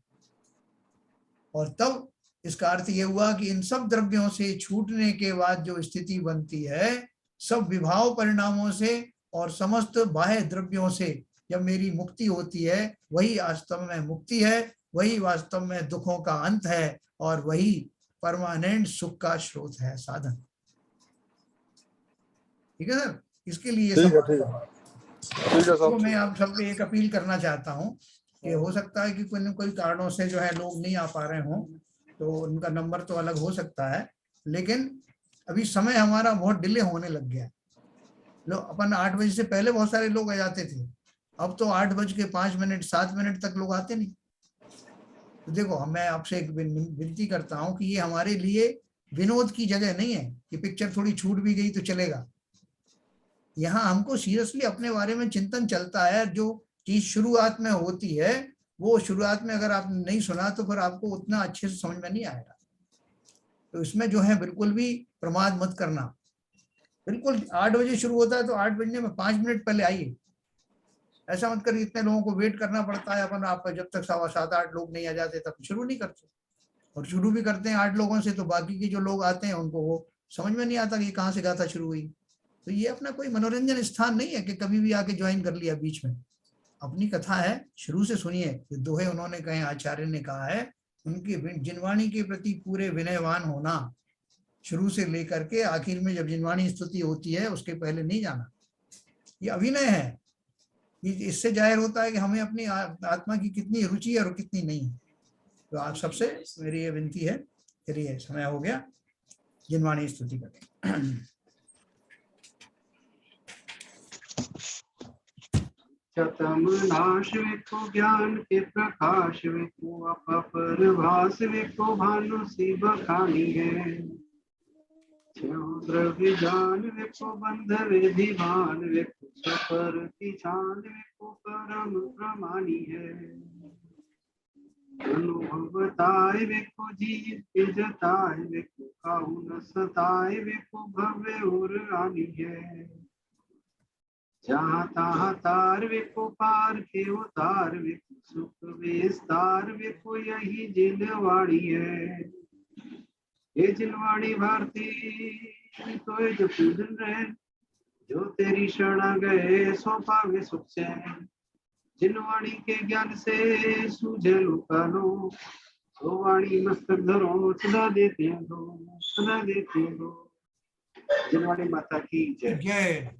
और तब इसका अर्थ ये हुआ कि इन सब द्रव्यों से छूटने के बाद जो स्थिति बनती है, सब विभाव परिणामों से और समस्त बाह्य द्रव्यों से जब मेरी मुक्ति होती है, वही वास्तव में मुक्ति है, वही वास्तव में दुखों का अंत है, और वही परमानेंट सुख का स्रोत है, साधन। ठीक है सर, इसके लिए तो मैं आप सबको एक अपील करना चाहता हूँ कि हो सकता है कि कोई न कोई कारणों से जो है लोग नहीं आ पा रहे हों, तो उनका नंबर तो अलग हो सकता है, लेकिन अभी समय हमारा बहुत डिले होने लग गया है। लोग अपन 8 बजे से पहले बहुत सारे लोग आ जाते थे, अब तो 8:05 7 मिनट तक लोग आते नहीं। तो देखो, मैं आपसे एक विनती करता हूँ कि ये हमारे लिए विनोद की जगह नहीं है कि पिक्चर थोड़ी छूट भी गई तो चलेगा। यहाँ हमको सीरियसली अपने बारे में चिंतन चलता है। जो चीज शुरुआत में होती है, वो शुरुआत में अगर आपने नहीं सुना तो फिर आपको उतना अच्छे से समझ में नहीं आएगा। तो इसमें जो है बिल्कुल भी प्रमाद मत करना। बिल्कुल 8 बजे शुरू होता है तो 8 बजने में 5 मिनट पहले आइए। ऐसा मत करिए इतने लोगों को वेट करना पड़ता है अपन, आप जब तक 7:15-8 लोग नहीं आ जाते तब शुरू नहीं करते, और शुरू भी करते हैं 8 लोगों से तो बाकी के जो लोग आते हैं उनको वो समझ में नहीं आता कि कहाँ से गाथा शुरू हुई। तो ये अपना कोई मनोरंजन स्थान नहीं है कि कभी भी आके ज्वाइन कर लिया बीच में। अपनी कथा है, शुरू से सुनिए। जो दोहे उन्होंने कहे, आचार्य ने कहा है, उनकी जिनवाणी के प्रति पूरे विनयवान होना, शुरू से लेकर के आखिर में जब जिनवाणी स्तुति होती है उसके पहले नहीं जाना। ये अभिनय है, इससे जाहिर होता है कि हमें अपनी आत्मा की कितनी रुचि है और कितनी नहीं। तो आप सबसे मेरी ये विनती है। चलिए, समय हो गया, जिनवाणी स्तुति करें। चतम नाश विको ज्ञान के प्रकाश विको अपरभास विको भानु सी बखानी है। द्रव्य जान विको बंध विधि भान विको सपर की छान विको परम प्रमाणी है। अनुभवताय विको जीव जताय विको काउन सताय विको भव्य और रानी है। जहाँ तहाँ तार विको पार के उतार विको सुख विस्तार विको यही जिनवाणी है। ये जिनवाणी भारती तो जो पूजन रहे, जो तेरी शरण गए सो पावे सुख से। जिनवाणी के ज्ञान से सूझे लोकानो, तो वाणी मस्तक धरो सदा देते हो, सदा देते हो। जनवाणी माता की जय। जय।